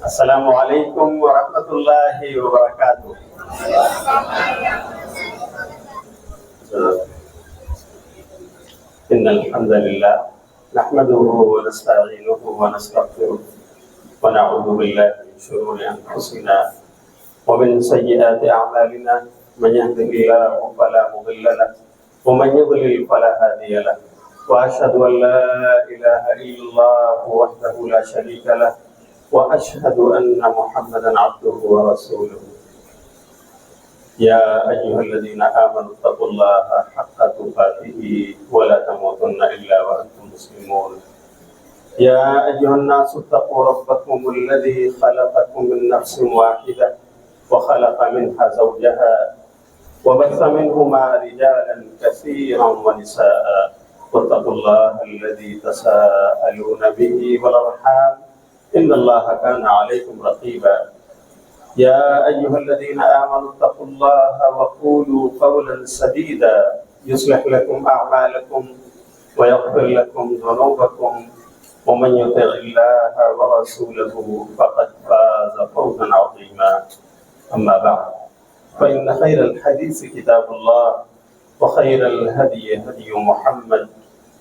السلام علیکم ورحمۃ اللہ وبرکاتہ۔ ان الحمد للہ نحمده ونستعینه ونستغفره ونعوذ باللہ من شرور انفسنا ومن سیئات اعمالنا، من يهده الله فلا مضل له ومن يضلل فلا هادي له، واشهد ان لا اله الا الله وحده لا شريك له، واشهد ان محمدا عبده ورسوله۔ يا ايها الذين امنوا اتقوا الله حق تقاته ولا تموتن الا وانتم مسلمون۔ يا ايها الناس اتقوا ربكم الذي خلقكم من نفس واحده وخلق منها زوجها وبث منهما رجالا كثيرا ونساء، واتقوا الله الذي تساءلون به والارحام ان الله كان عليكم رقيبا۔ يا ايها الذين امنوا اتقوا الله وقولوا قولا سديدا يصلح لكم اعمالكم ويغفر لكم ذنوبكم، ومن يطع الله ورسوله فقد فاز فوزا عظيما۔ اما بعد فان خير الحديث كتاب الله، وخير الهدي هدي محمد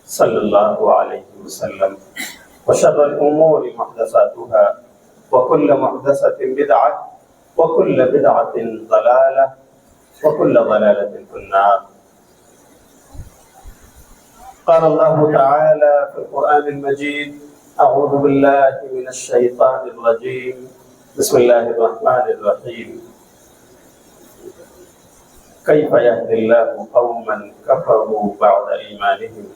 صلى الله عليه وسلم، وشر الامور محدثاتها، وكل محدثة بدعة، وكل بدعة ضلالة، وكل ضلالة في النار۔ قال الله تعالى في القرآن المجيد: أعوذ بالله من الشيطان الرجيم، بسم الله الرحمن الرحيم۔ كيف يهدي الله قوما كفروا بعد إيمانهم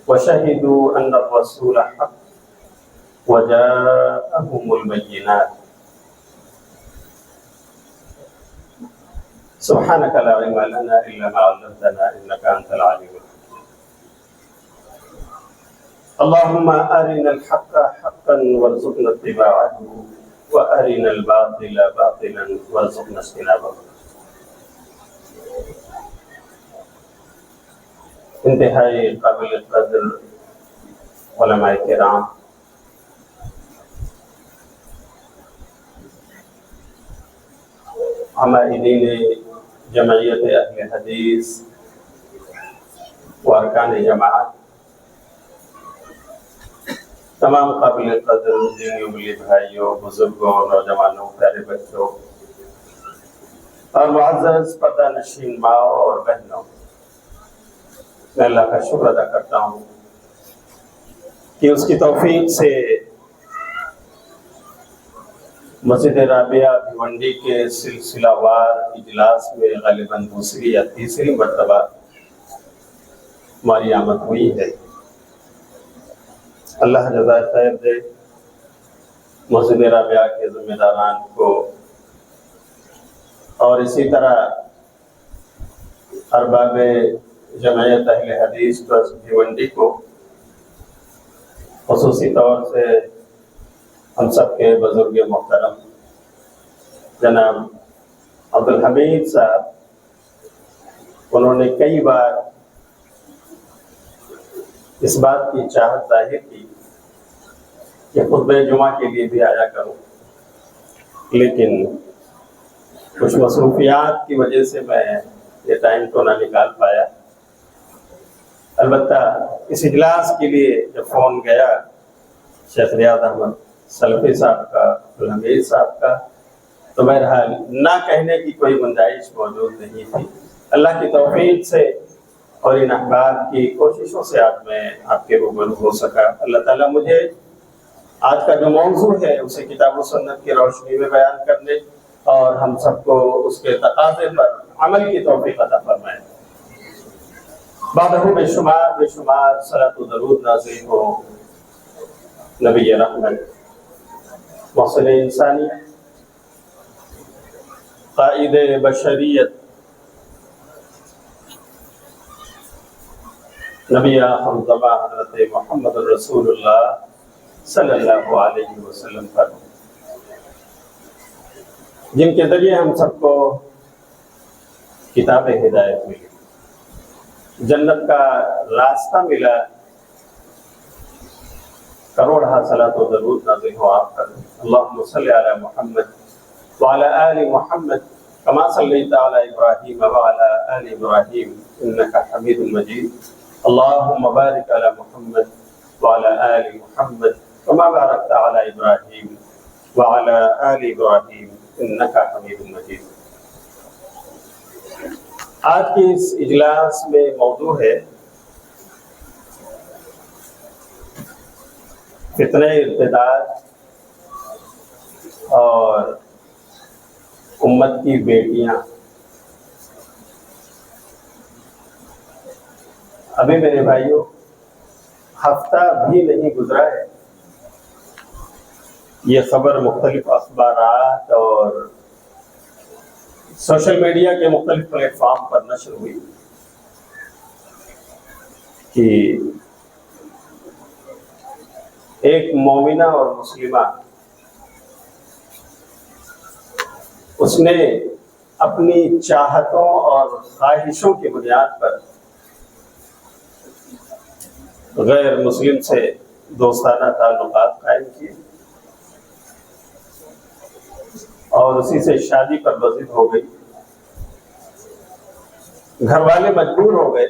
وشهدوا أن الرسول حق وجاءهم البينات۔ سبحانك لا علم لنا إلا ما علمتنا إنك أنت العليم الحكيم۔ اللهم أرنا الحق حقا وارزقنا اتباعه، وأرنا الباطل باطلا وارزقنا اجتنابه۔ انتہائی قابل قدر علماء کرام، عمائدین جمعیت اہل حدیث و ارکان جماعت، تمام قابل قدر دینی ملی بھائیوں، بزرگوں، نوجوانوں، پیارے بچوں اور معزز پردہ نشین ماؤں اور بہنوں، میں اللہ کا شکر ادا کرتا ہوں کہ اس کی توفیق سے مسجد رابعہ بھیونڈی کے سلسلہ وار اجلاس میں غالباً دوسری یا تیسری مرتبہ ہماری آمد ہوئی ہے۔ اللہ جزائے خیر دے مسجد رابعہ کے ذمہ داران کو، اور اسی طرح ارباب جمعیت اہل حدیث ٹرسٹ بھیونڈی کو، خصوصی طور سے ہم سب کے بزرگ محترم جناب عبدالحمید صاحب، انہوں نے کئی بار اس بات کی چاہت ظاہر کی کہ خطبہ جمعہ کے لیے بھی آیا کروں، لیکن کچھ مصروفیات کی وجہ سے میں یہ ٹائم تو نہ نکال پایا۔ البتہ اس اجلاس کے لیے جب فون گیا شیخ ریاض احمد سلفی صاحب کا، عبدالحمید صاحب کا، تو بہرحال نہ کہنے کی کوئی گنجائش موجود نہیں تھی۔ اللہ کی توفیق سے اور ان احباب کی کوششوں سے آج میں آپ کے روبرو ہو سکا۔ اللہ تعالیٰ مجھے آج کا جو موضوع ہے اسے کتاب و سنت کی روشنی میں بیان کرنے اور ہم سب کو اس کے تقاضے پر عمل کی توفیق عطا فرمائے۔ بعدہ بے شمار صلاۃ و درود نازل ہو نبی رحمت، محسن انسانیت، قائد بشریت، نبی آخر زمان حضرت محمد رسول اللہ صلی اللہ علیہ وسلم پر، جن کے ذریعے ہم سب کو کتاب ہدایت ملی، جنت کا راستہ ملا۔ کروڑ صلاۃ و درود نازل ہو آپ پر، اللہم اللهم صل على محمد وعلى آل محمد كما صليت على إبراهيم وعلى آل إبراهيم إنك حميد مجيد اللهم بارك على محمد وعلى آل محمد كما باركت على إبراهيم وعلى آل إبراهيم إنك حميد مجيد۔ آج کی اس اجلاس میں موضوع ہے فتنہ ارتداد اور امت کی بیٹیاں۔ ابھی میرے بھائیوں ہفتہ بھی نہیں گزرا ہے، یہ خبر مختلف اخبارات اور سوشل میڈیا کے مختلف پلیٹ فارم پر نشر ہوئی کہ ایک مومنہ اور مسلمہ اس نے اپنی چاہتوں اور خواہشوں کی بنیاد پر غیر مسلم سے دوستانہ تعلقات قائم کیے اور اسی سے شادی پر بضد ہو گئی۔ گھر والے مجبور ہو گئے،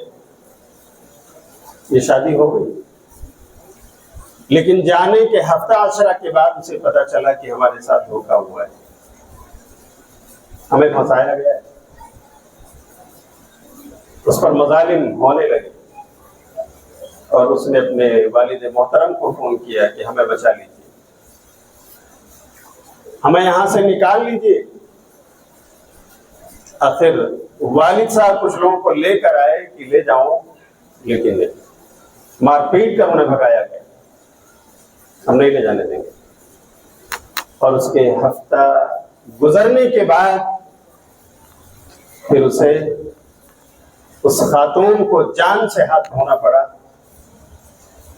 یہ شادی ہو گئی، لیکن جانے کے ہفتہ عشرہ کے بعد اسے پتہ چلا کہ ہمارے ساتھ دھوکہ ہوا ہے، ہمیں پھنسایا گیا ہے۔ اس پر مظالم ہونے لگے اور اس نے اپنے والد محترم کو فون کیا کہ ہمیں بچا لیجیے، ہمیں یہاں سے نکال لیجیے۔ آخر والد صاحب کچھ لوگوں کو لے کر آئے کہ لے جاؤ، لیکن مار پیٹ کر انہیں بھگایا گیا، ہم نہیں لے جانے دیں گے۔ اور اس کے ہفتہ گزرنے کے بعد پھر اسے اس خاتون کو جان سے ہاتھ دھونا پڑا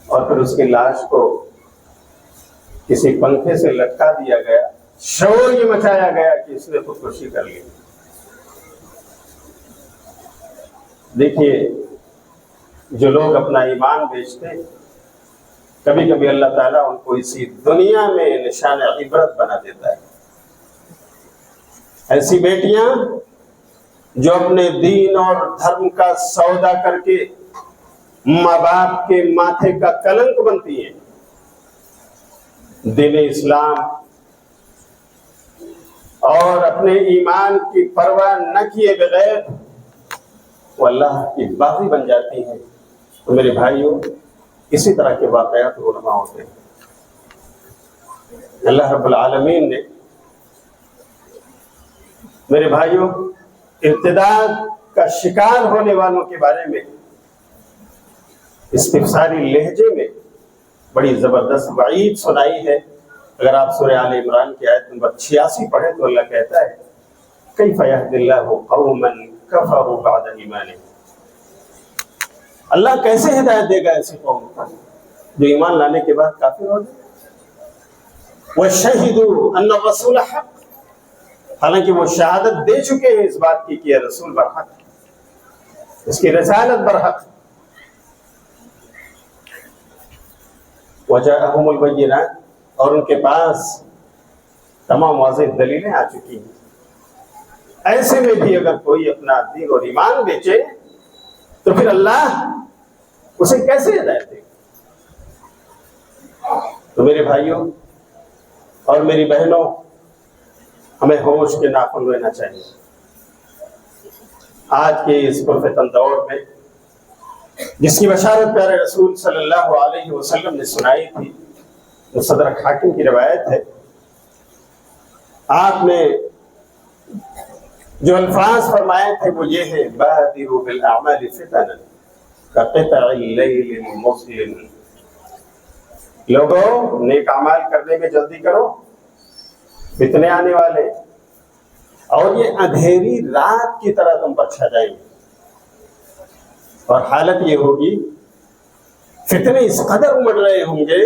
اور پھر اس کی لاش کو کسی پنکھے سے لٹکا دیا گیا۔ شور یہ مچایا گیا کہ اس نے خودکشی کر لی۔ دیکھیے جو لوگ اپنا ایمان بیچتے ہیں، کبھی کبھی اللہ تعالیٰ ان کو اسی دنیا میں نشان عبرت بنا دیتا ہے۔ ایسی بیٹیاں جو اپنے دین اور دھرم کا سودا کر کے ماں باپ کے ماتھے کا کلنک بنتی ہیں، دین اسلام اور اپنے ایمان کی پرواہ نہ کیے بغیر وہ اللہ کی باغی بن جاتی ہیں۔ تو میرے بھائیوں اسی طرح کے واقعات رونما ہوتے ہیں۔ اللہ رب العالمین نے میرے بھائیوں ارتداد کا شکار ہونے والوں کے بارے میں استفساری لہجے میں بڑی زبردست وعید سنائی ہے۔ اگر آپ سورہ آل عمران کی آیت نمبر 86 پڑھیں تو اللہ کہتا ہے کیف یہدی اللہ قوما کفروا بعد ایمانہم، اللہ کیسے ہدایت دے گا ایسی قوم کو جو ایمان لانے کے بعد کافر ہو جائے۔ وَشَهِدُوا أَنَّ الرَّسُولَ حَقٌّ، حالانکہ وہ شہادت دے چکے ہیں اس بات کی کہ یہ رسول برحق، اس کی رسالت برحق۔ وَجَاءَهُمُ الْبَيِّنَاتُ، اور ان کے پاس تمام واضح دلیلیں آ چکی ہیں۔ ایسے میں بھی اگر کوئی اپنا دین اور ایمان بیچے تو پھر اللہ اسے کیسے ہدایت دے گا؟ تو میرے بھائیوں اور میری بہنوں، ہمیں ہوش کے ناخن لینا چاہیے۔ آج کے اس پرفتن دور میں جس کی بشارت پیارے رسول صلی اللہ علیہ وسلم نے سنائی تھی، مستدرک حاکم کی روایت ہے، آپ نے جو الفاظ فرمائے تھے وہ یہ ہے بادروا بالاعمال فتنا کقطع اللیل المظلم، لوگوں نیک اعمال کرنے میں جلدی کرو، فتنے آنے والے اور یہ اندھیری رات کی طرح تم پر چھا جائیں گے، اور حالت یہ ہوگی فتنے اس قدر امڑ رہے ہوں گے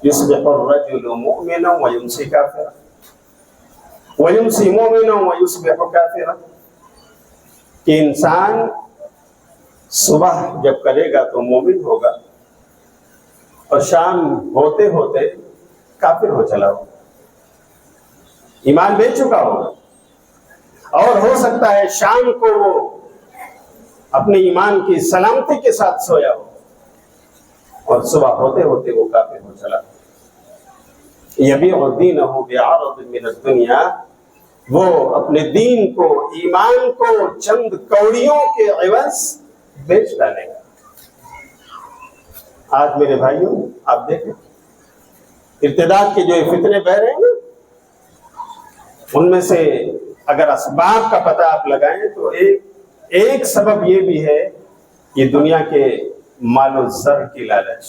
یصبح الرجل مؤمنا ويمسي كافرا ويمسي مؤمنا ويصبح كافرا، کہ انسان صبح جب کرے گا تو مومن ہوگا اور شام ہوتے ہوتے کافر ہو چلا ہوگا۔ ایمان بیچ چکا ہوگا، اور ہو سکتا ہے شام کو وہ اپنے ایمان کی سلامتی کے ساتھ سویا ہو اور صبح ہوتے ہوتے وہ کافر ہو چلا۔ یبیع دینہ بعرض من الدنیا، وہ اپنے دین کو، ایمان کو چند کوڑیوں کے عوض بیچ ڈالے گا۔ آج میرے بھائیوں آپ دیکھیں ارتداد کے جو فتنے بہ رہے ہیں نا، ان میں سے اگر اسباب کا پتہ آپ لگائیں تو ایک سبب یہ بھی ہے کہ دنیا کے مال و زر کی لالچ،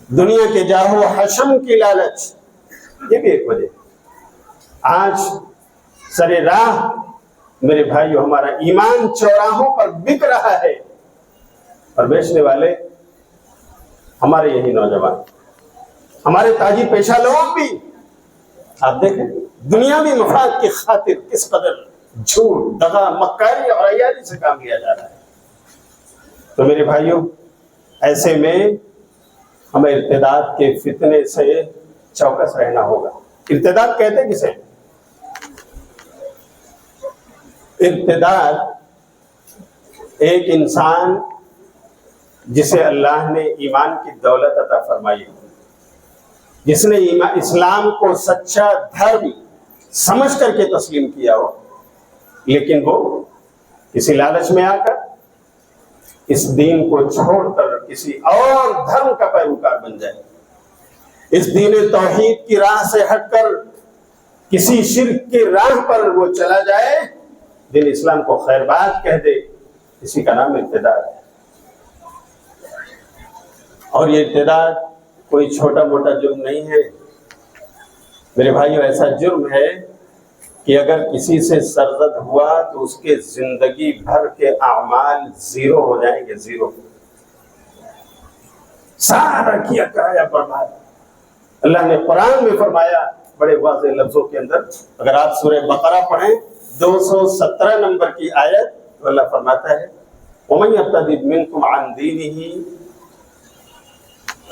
دنیا کے جاہ و حشم کی لالچ، یہ بھی ایک وجہ۔ آج سر راہ میرے بھائیو ہمارا ایمان چوراہوں پر بک رہا ہے، اور بیچنے والے ہمارے یہی نوجوان، ہمارے تاجی پیشہ لوگ بھی۔ آپ دیکھیں دنیاوی مفاد کی خاطر کس قدر جھوٹ، دغا، مکاری اور عیاری سے کام لیا جا رہا ہے۔ تو میرے بھائیوں ایسے میں ہمیں ارتداد کے فتنے سے چوکس رہنا ہوگا۔ ارتداد کہتے کسے؟ ارتداد ایک انسان جسے اللہ نے ایمان کی دولت عطا فرمائی ہو، جس نے اسلام کو سچا دھرم سمجھ کر کے تسلیم کیا ہو، لیکن وہ کسی لالچ میں آ کر اس دین کو چھوڑ کر کسی اور دھرم کا پیروکار بن جائے، اس دین توحید کی راہ سے ہٹ کر کسی شرک کی راہ پر وہ چلا جائے، دین اسلام کو خیر بات کہہ دے، اسی کا نام ارتداد ہے۔ اور یہ ارتداد کوئی چھوٹا موٹا جرم نہیں ہے میرے بھائیو، ایسا جرم ہے کہ اگر کسی سے سرزد ہوا تو اس کے زندگی بھر کے اعمال زیرو ہو جائیں گے، زیرو، سارا کیا کرایا برباد۔ اللہ نے قرآن میں فرمایا بڑے واضح لفظوں کے اندر، اگر آپ سورہ بقرہ پڑھیں 217 نمبر کی آیت، تو اللہ فرماتا ہے وَمَن يَرْتَدِدْ مِنْكُمْ عَنْ دِينِهِ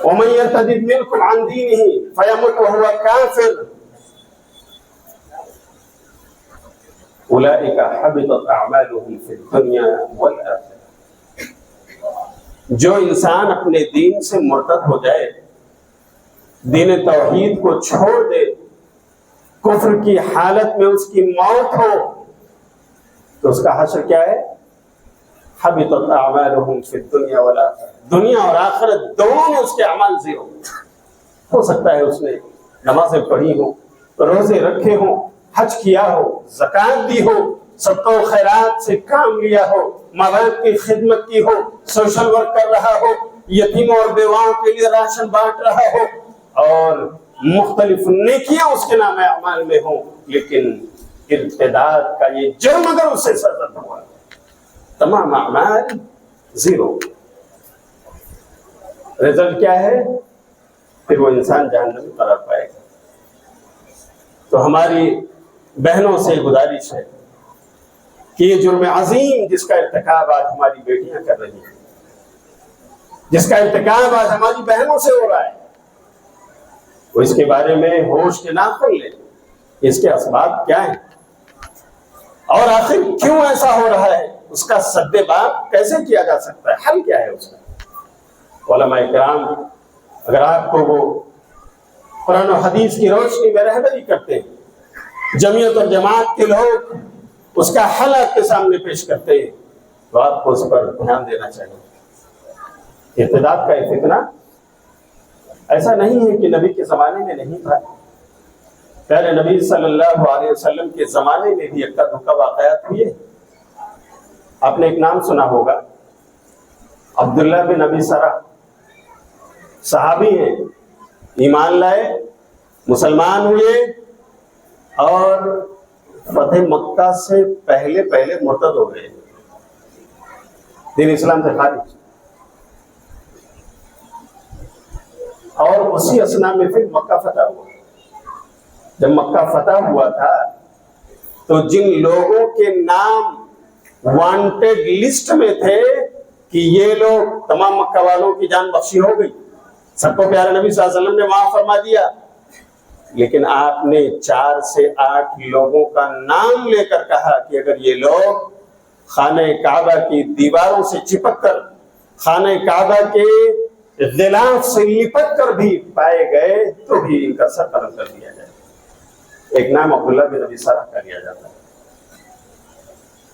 وَمَن يَرْتَدِدْ مِنْكُمْ عَنْ دِينِهِ فَيَمُتْ وَهُوَ كَافِرٌ أُولَئِكَ حَبِطَتْ أَعْمَالُهُمْ فِي الدُّنْيَا وَالْآخِرَةِ۔ جو انسان اپنے دین سے مرتد ہو جائے، دین توحید کو چھوڑ دے، کفر کی حالت میں اس کی موت ہو، تو اس کا حشر کیا ہے؟ حبطت اعمالهم فی الدنیا والآخرہ، دنیا اور آخرت دونوں میں اس کے اعمال زیرو۔ ہو سکتا ہے اس نے نمازیں پڑھی ہوں، روزے رکھے ہوں، حج کیا ہو، زکوٰۃ دی ہو، صدقہ و خیرات سے کام لیا ہو، ماں باپ کی خدمت کی ہو، سوشل ورک کر رہا ہو، یتیموں اور بیواؤں کے لیے راشن بانٹ رہا ہو، اور مختلف نیکیاں اس کے نام اعمال میں ہوں، لیکن ارتداد کا یہ جرم اگر اس سے سرزد ہوا، تمام اعمال زیرو، رزلٹ کیا ہے؟ پھر وہ انسان جہنم میں قرار پائے گا۔ تو ہماری بہنوں سے گزارش ہے کہ یہ جرم عظیم جس کا ارتکاب آج ہماری بیٹیاں کر رہی ہیں، جس کا ارتکاب آج ہماری بہنوں سے ہو رہا ہے، وہ اس کے بارے میں ہوش کے ناخن لیں، اس کے اسباب کیا ہیں، اور آخر کیوں ایسا ہو رہا ہے، اس کا سد باب کیسے کیا جا سکتا ہے، حل کیا ہے اس کا۔ علماء کرام اگر آپ کو وہ قرآن و حدیث کی روشنی میں رہبری کرتے ہیں، جمعیت اور جماعت کے لوگ اس کا حل آپ کے سامنے پیش کرتے ہیں، تو آپ کو اس پر دھیان دینا چاہیے۔ ارتداد کا فتنہ ایسا نہیں ہے کہ نبی کے زمانے میں نہیں تھا، پہلے نبی صلی اللہ علیہ وسلم کے زمانے میں بھی اکا دکا واقعات ہوئے۔ آپ نے ایک نام سنا ہوگا، عبداللہ بن ابی سرح، صحابی ہیں، ایمان لائے، مسلمان ہوئے، اور فتح مکہ سے پہلے مرتد ہو گئے، دین اسلام سے خارج، اور اسی اثنا میں پھر مکہ فتح ہوا۔ جب مکہ فتح ہوا تھا تو جن لوگوں کے نام وانٹیڈ لسٹ میں تھے کہ یہ لوگ تمام مکہ والوں کی جان بخشی ہو گئی، سب کو پیارے نبی صلی اللہ علیہ وسلم نے معاف فرما دیا، لیکن آپ نے 4 سے 8 لوگوں کا نام لے کر کہا کہ اگر یہ لوگ خانہ کعبہ کی دیواروں سے چپک کر، خانہ کعبہ کے غلاف سے لپٹ کر بھی پائے گئے تو بھی ان کا سر قلم کر دیا جائے۔ ایک نام عبداللہ بن ابی سرح کا لیا جاتا ہے۔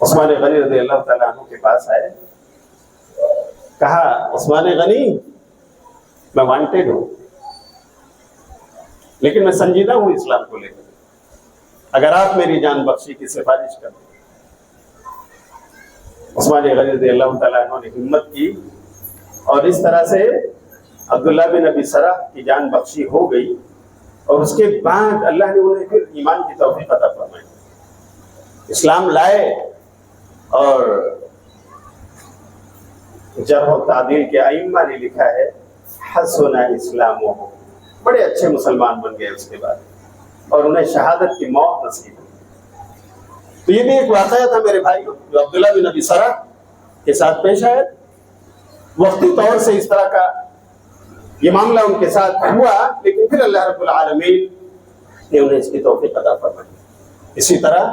عثمان غنی رضی اللہ تعالیٰ عنہ کے پاس آئے، کہا عثمان غنی میں وانٹیڈ ہوں، لیکن میں سنجیدہ ہوں اسلام کو لے کر، اگر آپ میری جان بخشی کی سفارش کر دیں۔ عثمان غنی رضی اللہ تعالیٰ عنہ نے ہمت کی اور اس طرح سے عبداللہ بن ابی سرح کی جان بخشی ہو گئی، اور اس کے بعد اللہ نے انہیں پھر ایمان کی توفیق عطا فرمائی، اسلام لائے، اور جرح و تعدیل کے ائمہ نے لکھا ہے حسن اسلامہ، بڑے اچھے مسلمان بن گئے اس کے بعد، اور انہیں شہادت کی موت نصیب ہوئی۔ تو یہ بھی ایک واقعہ تھا میرے بھائی جو عبداللہ بن ابی سرح کے ساتھ پیش آیا، وقتی طور سے اس طرح کا یہ معاملہ ان کے ساتھ ہوا، لیکن پھر اللہ رب العالمین نے انہیں اس کی توفیق عطا فرمائی۔ اسی طرح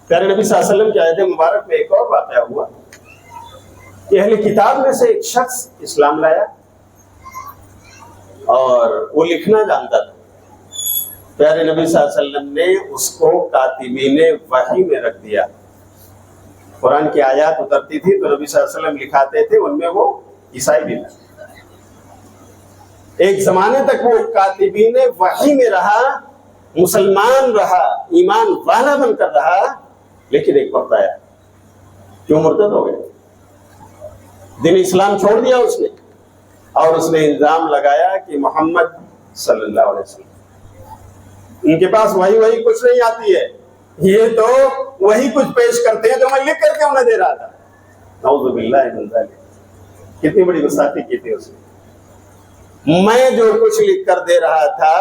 پیارے نبی صلی اللہ علیہ وسلم کی آیت مبارک میں ایک اور واقعہ ہوا کہ اہل کتاب میں سے ایک شخص اسلام لایا اور وہ لکھنا جانتا تھا۔ پیارے نبی صلی اللہ علیہ وسلم نے اس کو کاتبین وحی میں رکھ دیا۔ قرآن کی آیات اترتی تھی تو نبی صلی اللہ علیہ وسلم لکھاتے تھے، ان میں وہ عیسائی بھی تھا۔ ایک زمانے تک وہ کاتبین وحی میں رہا، مسلمان رہا، ایمان والا بن کر رہا، لیکن ایک وقت آیا کیوں مرتد ہو گیا، دین اسلام چھوڑ دیا اس نے، اور اس نے الزام لگایا کہ محمد صلی اللہ علیہ وسلم ان کے پاس وہی کچھ نہیں آتی ہے، یہ تو وہی کچھ پیش کرتے ہیں جو میں لکھ کر کے انہیں دے رہا تھا۔ نعوذ باللہ من ذالک، کتنی بڑی گستاخی کی تھی اس نے۔ میں جو کچھ لکھ کر دے رہا تھا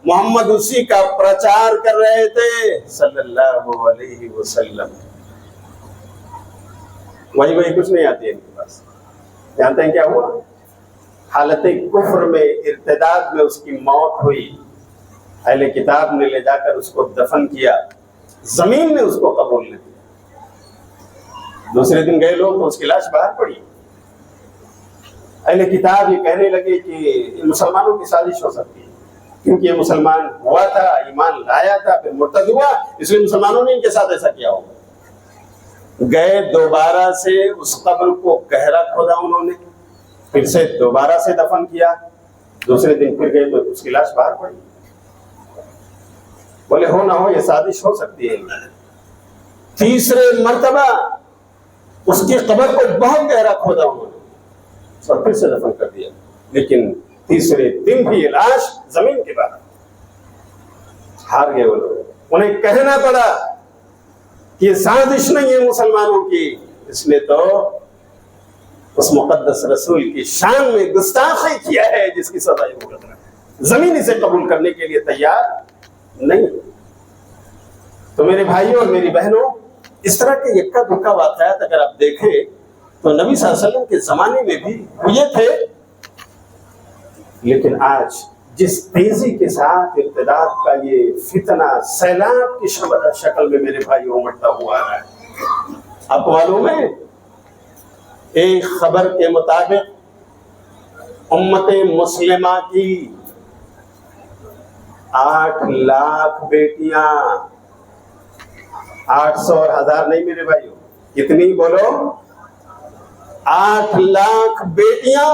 محمد اسی کا پرچار کر رہے تھے صلی اللہ علیہ وسلم، وہی کچھ نہیں آتی ہے ان کے پاس۔ جانتے ہیں کیا ہوا؟ حالت کفر میں، ارتداد میں اس کی موت ہوئی، اہل کتاب نے لے جا کر اس کو دفن کیا، زمین نے اس کو قبول نہیں کیا۔ دوسرے دن گئے لوگ تو اس کی لاش باہر پڑی۔ اہل کتاب یہ کہنے لگے کہ مسلمانوں کی سازش ہو سکتی ہے، کیونکہ یہ مسلمان ہوا تھا، ایمان لایا تھا، پھر مرتد ہوا، اس لیے مسلمانوں نے ان کے ساتھ ایسا کیا ہوگا۔ گئے دوبارہ سے اس قبر کو گہرا کھودا انہوں نے، پھر سے دوبارہ سے دفن کیا، دوسرے دن پھر گئے تو اس کی لاش باہر پڑی۔ بولے ہو نہ ہو یہ سازش ہو سکتی ہے۔ تیسرے مرتبہ اس کی قبر کو بہت گہرا کھودا انہوں نے اور پھر سے دفن کر دیا، لیکن تیسرے دن بھی یہ لاش زمین کے باہر۔ ہار گئے وہ لوگ، انہیں کہنا پڑا کہ یہ سازش نہیں ہے مسلمانوں کی، اس نے تو اس مقدس رسول کی شان میں گستاخی کیا ہے جس کی سزا یہ بھگت رہا ہے۔ زمین اسے قبول کرنے کے لیے تیار نہیں۔ تو میرے بھائیوں اور میری بہنوں، اس طرح کے یکا دکا واقعات اگر آپ دیکھیں تو نبی صلی اللہ علیہ وسلم کے زمانے میں بھی ہوئے تھے، لیکن آج جس تیزی کے ساتھ ارتداد کا یہ فتنہ سیلاب کی شکل میں میرے بھائیوں امٹتا ہوا آ رہا ہے۔ آپ کو معلوم ہے ایک خبر کے مطابق امت مسلمہ کی 8 لاکھ بیٹیاں، 800 اور 1000 نہیں میرے بھائیوں، کتنی بولو؟ 8 لاکھ بیٹیاں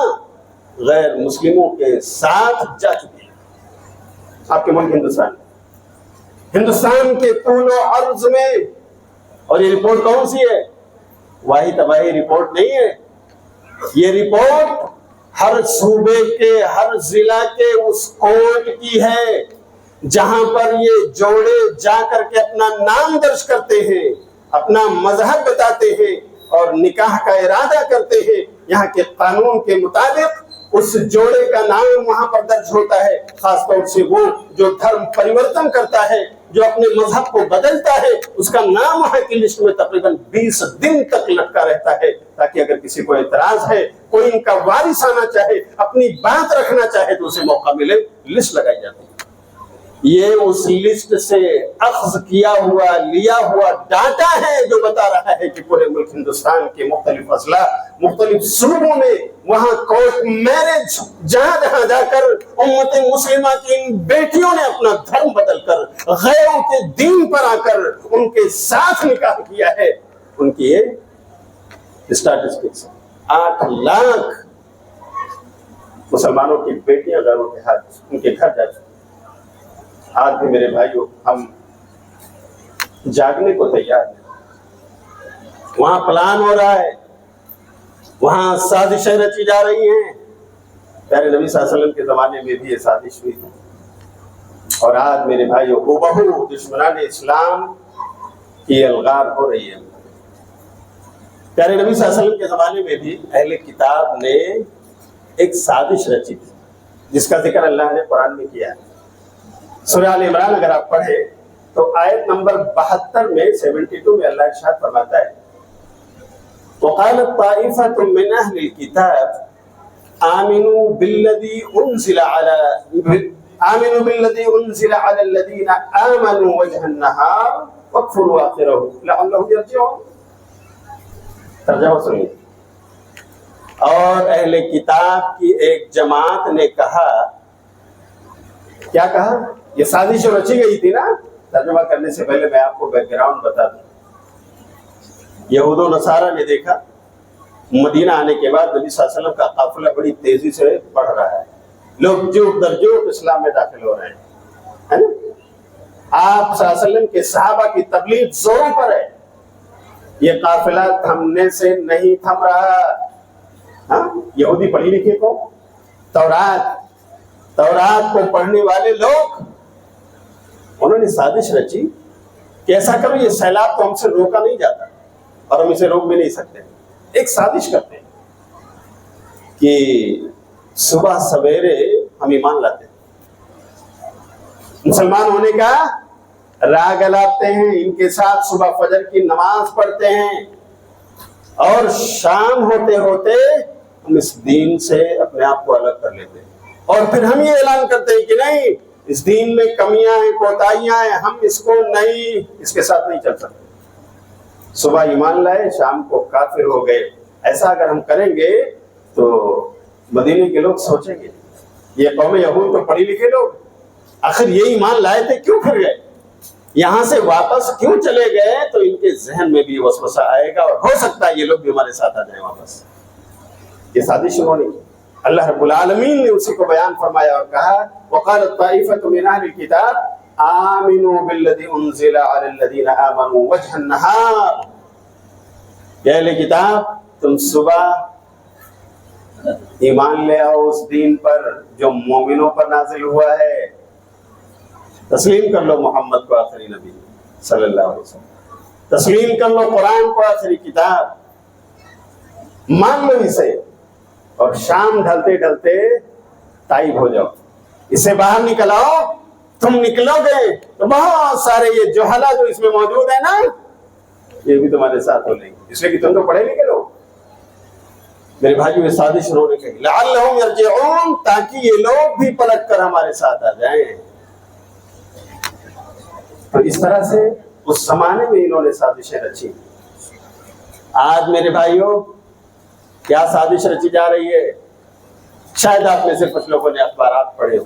غیر مسلموں کے ساتھ جا چکی ہیں۔ آپ کے ملک ہندوستان کے طول و عرض میں، اور یہ رپورٹ کون سی ہے؟ واہی تباہی رپورٹ نہیں ہے، یہ رپورٹ ہر صوبے کے، ہر ضلع کے اس کورٹ کی ہے جہاں پر یہ جوڑے جا کر کے اپنا نام درج کرتے ہیں، اپنا مذہب بتاتے ہیں اور نکاح کا ارادہ کرتے ہیں۔ یہاں کے قانون کے مطابق اس جوڑے کا نام وہاں پر درج ہوتا ہے، خاص طور سے وہ جو دھرم پریورتن کرتا ہے، جو اپنے مذہب کو بدلتا ہے، اس کا نام وہاں کی لسٹ میں تقریباً 20 دن تک لٹکا رہتا ہے، تاکہ اگر کسی کو اعتراض ہے، کوئی ان کا وارث آنا چاہے، اپنی بات رکھنا چاہے تو اسے موقع ملے۔ لسٹ لگائی جاتی ہے۔ یہ اس لسٹ سے اخذ کیا ہوا لیا ہوا ڈاٹا ہے جو بتا رہا ہے کہ پورے ملک ہندوستان کے مختلف اضلاع مختلف صوبوں میں وہاں کورٹ میرج جہاں جہاں جا کر امت مسلمہ کی ان بیٹیوں نے اپنا دھرم بدل کر غیروں کے دین پر آ کر ان کے ساتھ نکاح کیا ہے، ان کی یہ اسٹیٹسٹکس 8 لاکھ مسلمانوں کی بیٹیاں غیروں کے ہاتھ ان کے گھر جا چکی۔ آج بھی میرے بھائیوں ہم جاگنے کو تیار ہیں، وہاں پلان ہو رہا ہے، وہاں سازشیں رچی جا رہی ہیں۔ پیارے نبی صلی اللہ علیہ وسلم کے زمانے میں بھی یہ سازش ہوئی تھی، اور آج میرے بھائیوں ہو دشمنان اسلام کی الغار ہو رہی ہے۔ پیارے نبی صلی اللہ علیہ وسلم کے زمانے میں بھی اہل کتاب نے ایک سازش رچی تھی جس کا ذکر اللہ نے قرآن میں کیا ہے۔ سورہ آل عمران اگر آپ پڑھیں تو آیت نمبر 72 میں 72 میں اللہ ارشاد فرماتا ہے وَقَالَتْ طَائِفَةٌ مِّنْ أَهْلِ الْكِتَابِ آمِنُوا بِالَّذِي أُنزِلَ عَلَى الَّذِينَ آمَنُوا وَجْهَ النَّهَارِ وَاكْفُرُوا آخِرَهُ لَعَلَّهُمْ يَرْجِعُونَ۔ ترجمہ سنیے۔ اور اہل کتاب کی ایک جماعت نے کہا، کیا کہا؟ یہ سازش رچی گئی تھی نا۔ ترجمہ کرنے سے پہلے میں آپ کو بیک گراؤنڈ بتا دوں۔ یہود و نصارہ نے دیکھا مدینہ آنے کے بعد نبی صلی اللہ علیہ وسلم کا قافلہ بڑی تیزی سے بڑھ رہا ہے، لوگ جوک در جوک اسلام میں داخل ہو رہے ہیں، ہے نا؟ آپ صلی اللہ علیہ وسلم کے صحابہ کی تبلیغ زوروں پر ہے، یہ قافلہ تھمنے سے نہیں تھم رہا۔ ہاں، یہودی پڑھی لکھے کو تورات کو پڑھنے والے لوگ انہوں نے سازش رچی کہ ایسا کرو، یہ سیلاب تو ہم سے روکا نہیں جاتا اور ہم اسے روک بھی نہیں سکتے، ایک سازش کرتے ہیں کہ صبح سویرے ہم ایمان لاتے ہیں، مسلمان ہونے کا راگ الاپتے ہیں، ان کے ساتھ صبح فجر کی نماز پڑھتے ہیں، اور شام ہوتے ہوتے ہم اس دین سے اپنے آپ کو الگ کر لیتے ہیں، اور پھر ہم یہ اعلان کرتے ہیں کہ نہیں، اس دین میں کمیاں ہیں، کوتاہیاں ہیں، ہم اس کو نہیں، اس کے ساتھ نہیں چل سکتے۔ صبح ایمان لائے، شام کو کافر ہو گئے۔ ایسا اگر ہم کریں گے تو مدینے کے لوگ سوچیں گے یہ قوم یہود تو پڑھی لکھے لوگ، آخر یہ ایمان لائے تھے کیوں پھر گئے، یہاں سے واپس کیوں چلے گئے؟ تو ان کے ذہن میں بھی وسوسہ آئے گا، اور ہو سکتا ہے یہ لوگ بھی ہمارے ساتھ آ جائیں واپس۔ یہ سازش انہوں نے کی۔ اللہ رب العالمین نے اسی کو بیان فرمایا اور کہا وَقَالَتْ طَائِفَةٌ مِّنْ أَهْلِ الْكِتَابِ آمِنُوا بِالَّذِي أُنزِلَ عَلَى الَّذِينَ آمَنُوا وَجْهَ النَّهَارِ، کہ اہل کتاب تم صبح ایمان لے آؤ اس دین پر جو مومنوں پر نازل ہوا ہے، تسلیم کر لو محمد کو آخری نبی صلی اللہ علیہ وسلم، تسلیم کر لو قرآن کو آخری کتاب، مان لو اسے، اور شام ڈھلتے ڈھلتے تائب ہو جاؤ، اس سے باہر نکل آؤ۔ تم نکلو گے تو بہت سارے یہ جوہلا جو اس میں موجود ہیں نا، یہ بھی تمہارے ساتھ ہو لیں گے، اس لیے کہ تم تو پڑھے لکھے لوگ۔ میرے بھائیوں میں سازش انہوں نے کہی لعلہم یرجعون، تاکہ یہ لوگ بھی پلٹ کر ہمارے ساتھ آ جائیں۔ تو اس طرح سے اس زمانے میں انہوں نے سازشیں رچی۔ آج میرے بھائیوں کیا سازش رچی جا رہی ہے؟ شاید آپ میں سے کچھ لوگوں نے اخبارات پڑھے ہو،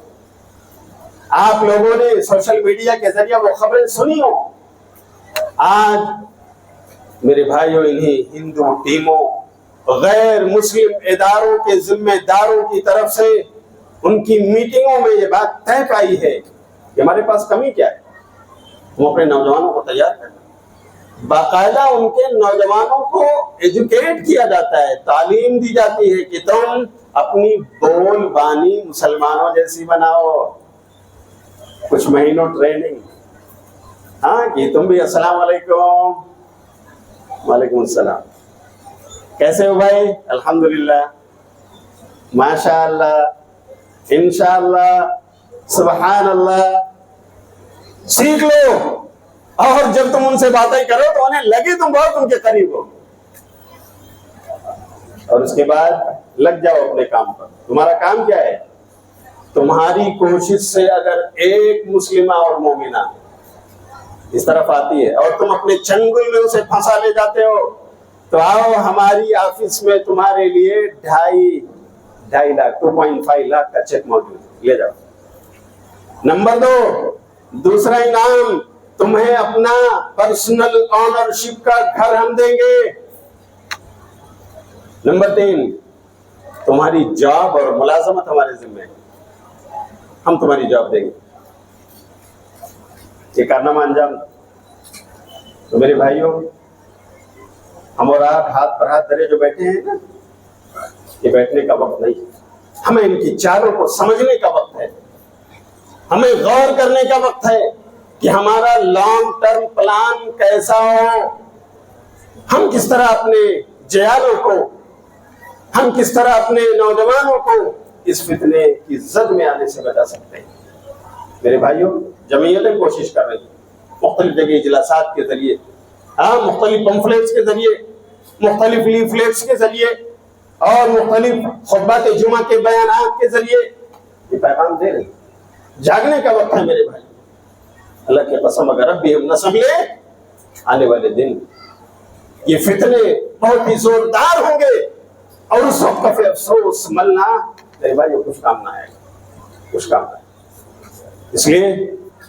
آپ لوگوں نے سوشل میڈیا کے ذریعے وہ خبریں سنی ہو۔ آج میرے بھائیوں انہی ہندو ٹیموں، غیر مسلم اداروں کے ذمہ داروں کی طرف سے ان کی میٹنگوں میں یہ بات طے پائی ہے کہ ہمارے پاس کمی کیا ہے، ہم اپنے نوجوانوں کو تیار کریں۔ باقاعدہ ان کے نوجوانوں کو ایجوکیٹ کیا جاتا ہے، تعلیم دی جاتی ہے کہ تم اپنی بول بانی مسلمانوں جیسی بناؤ، کچھ مہینوں ٹریننگ، ہاں کہ تم بھی السلام علیکم، وعلیکم السلام، کیسے ہو بھائی؟ الحمدللہ، ماشاء اللہ، انشاءاللہ، سبحان اللہ، سیکھ لو۔ اور جب تم ان سے باتیں کرو تو انہیں لگے تم بہت ان کے قریب ہو، اور اس کے بعد لگ جاؤ اپنے کام پر۔ تمہارا کام کیا ہے؟ تمہاری کوشش سے اگر ایک مسلمہ اور مومنہ اس طرف آتی ہے اور تم اپنے چنگل میں اسے پھنسا لے جاتے ہو، تو آؤ ہماری آفس میں تمہارے لیے 2.5 لاکھ 2.5 لاکھ کا چیک موجود ہے، لے جاؤ۔ نمبر 2، دوسرا انعام، تمہیں اپنا پرسنل آنرشپ کا گھر ہم دیں گے۔ نمبر 3، تمہاری جاب اور ملازمت ہمارے ذمہ ہے، ہم تمہاری جاب دیں گے۔ یہ کارنامہ انجام۔ تو میرے بھائیوں، ہم اور آپ ہاتھ پر ہاتھ دھرے جو بیٹھے ہیں نا، یہ بیٹھنے کا وقت نہیں، ہمیں ان کی چالوں کو سمجھنے کا وقت ہے، ہمیں غور کرنے کا وقت ہے کہ ہمارا لانگ ٹرم پلان کیسا ہو، ہم کس طرح اپنے جیالوں کو، ہم کس طرح اپنے نوجوانوں کو اس فتنے کی زد میں آنے سے بچا سکتے ہیں۔ میرے بھائیوں، جمعیتیں کوشش کر رہی ہیں مختلف جگہ اجلاسات کے ذریعے، مختلف پمفلیٹس کے ذریعے، مختلف لیفلیٹس کے ذریعے اور مختلف خطبات جمعہ کے بیانات کے ذریعے یہ پیغام دے رہے ہیں۔ جاگنے کا وقت ہے میرے بھائی، اللہ کی قسم اگر اب بھی ہم نہ سنبھلے، آنے والے دن یہ فتنے بہت ہی زوردار ہوں گے اور اس وقت کا پھر افسوس ملنا میرے بھائی کچھ کام نہ آئے گا، کچھ کام نہ آئے گا۔ اس لیے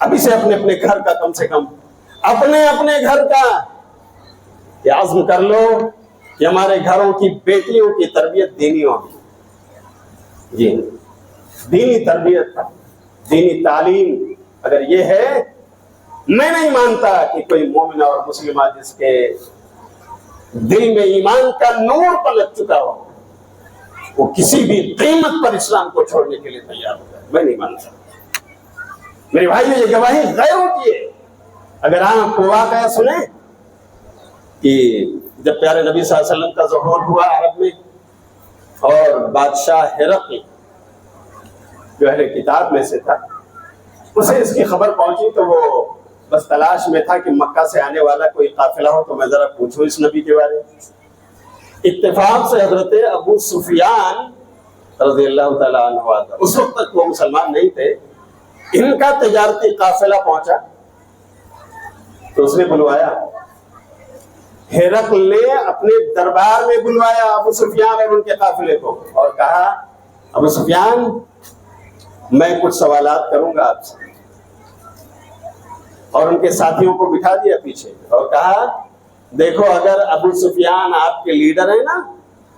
ابھی سے اپنے اپنے گھر کا، کم سے کم اپنے اپنے گھر کا یہ عزم کر لو کہ ہمارے گھروں کی بیٹیوں کی تربیت دینی ہوگی۔ جی، دینی تربیت، دینی تعلیم اگر یہ ہے، میں نہیں مانتا کہ کوئی مومنہ اور مسلمہ جس کے دل میں ایمان کا نور پلک چکا ہو، وہ کسی بھی قیمت پر اسلام کو چھوڑنے کے لیے تیار ہوگا، میں نہیں مانتا۔ میرے بھائی، یہ گواہی غیروں کی ہے۔ اگر آپ کو واقعہ سنیں کہ جب پیارے نبی صلی اللہ علیہ وسلم کا ظہور ہوا عرب میں اور بادشاہ ہرقل جو اہل کتاب میں سے تھا، اسے اس کی خبر پہنچی تو وہ بس تلاش میں تھا کہ مکہ سے آنے والا کوئی قافلہ ہو تو میں ذرا پوچھوں اس نبی کے بارے میں۔ اتفاق سے حضرت ابو سفیان رضی اللہ تعالیٰ عنہ آتا، اس وقت تک وہ مسلمان نہیں تھے، ان کا تجارتی قافلہ پہنچا تو اس نے بلوایا، ہرقل نے اپنے دربار میں بلوایا ابو سفیان اور ان کے قافلے کو اور کہا، ابو سفیان میں کچھ سوالات کروں گا آپ سے، اور ان کے ساتھیوں کو بٹھا دیا پیچھے اور کہا، دیکھو اگر ابو سفیان آپ کے لیڈر ہیں نا،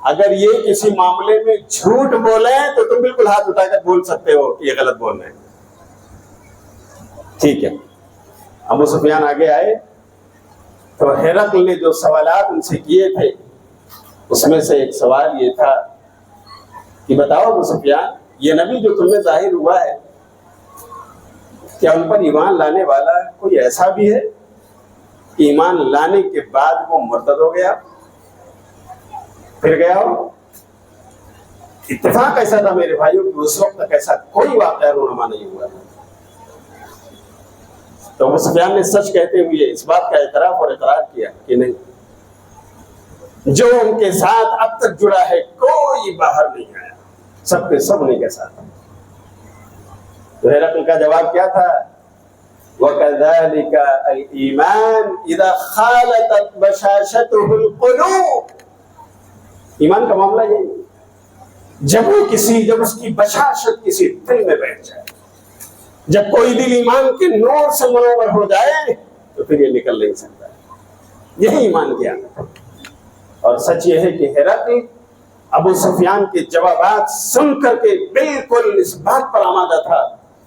اگر یہ کسی معاملے میں جھوٹ بولیں تو تم بالکل ہاتھ اٹھا کر بول سکتے ہو کہ یہ غلط بول رہے ہیں، ٹھیک ہے۔ ابو سفیان آگے آئے تو ہرقل نے جو سوالات ان سے کیے تھے اس میں سے ایک سوال یہ تھا کہ بتاؤ ابو سفیان، یہ نبی جو تمہیں ظاہر ہوا ہے، کیا ان پر ایمان لانے والا کوئی ایسا بھی ہے کہ ایمان لانے کے بعد وہ مرتد ہو گیا، پھر گیا ہو؟ اتفاق ایسا تھا میرے بھائیوں کہ اس وقت تک ایسا کوئی واقعہ رونما نہیں ہوا تھا۔ تو ابو سفیان نے سچ کہتے ہوئے اس بات کا اعتراف اور اقرار کیا کہ نہیں، جو ان کے ساتھ اب تک جڑا ہے کوئی باہر نہیں آیا، سب کے سب انہیں کے ساتھ۔ تو ہرقل کا جواب کیا تھا؟ وَكَذَلِكَ الْإِيمَانُ إِذَا خَالَطَتْ بَشَاشَتُهُ الْقُلُوبُ۔ ایمان کا معاملہ یہ، جب اس کی بشاشت کسی دل میں بیٹھ جائے، جب کوئی دل ایمان کے نور سے منور ہو جائے تو پھر یہ نکل نہیں سکتا، یہی ایمان کی عادت ہے۔ اور سچ یہ ہے کہ ہرقل ابو سفیان کے جوابات سن کر کے بالکل اس بات پر آمادہ تھا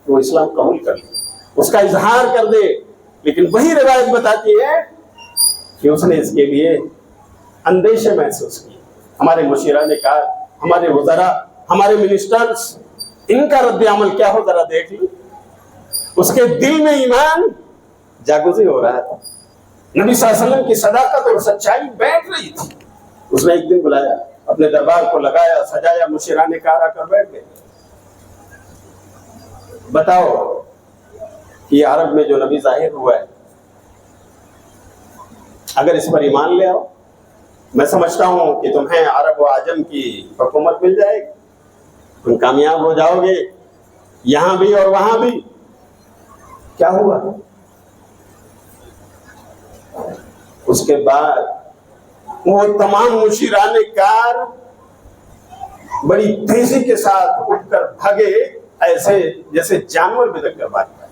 کہ وہ اسلام قبول کر لے، اس کا اظہار کر دے، لیکن وہی روایت بتاتی ہے کہ اس نے اس کے لیے اندیشے محسوس کیے۔ ہمارے مشیران نے کہا، ہمارے وزراء، ہمارے منسٹرز، ان کا رد عمل کیا ہو ذرا دیکھ لیں۔ اس کے دل میں ایمان جاگزی ہو رہا تھا، نبی صلی اللہ علیہ وسلم کی صداقت اور سچائی بیٹھ رہی تھی۔ اس نے ایک دن بلایا، اپنے دربار کو لگایا، سجایا، مشیران کار آ کر بیٹھ گئے۔ بتاؤ کہ یہ عرب میں جو نبی ظاہر ہوا ہے، اگر اس پر ایمان لے آؤ، میں سمجھتا ہوں کہ تمہیں عرب و عجم کی حکومت مل جائے گی، تم کامیاب ہو جاؤ گے، یہاں بھی اور وہاں بھی. کیا ہوا؟ اس کے بعد وہ تمام مشیران کار بڑی تیزی کے ساتھ اٹھ کر بھگے، ایسے جیسے جانور بدک کر بھاگتا ہے.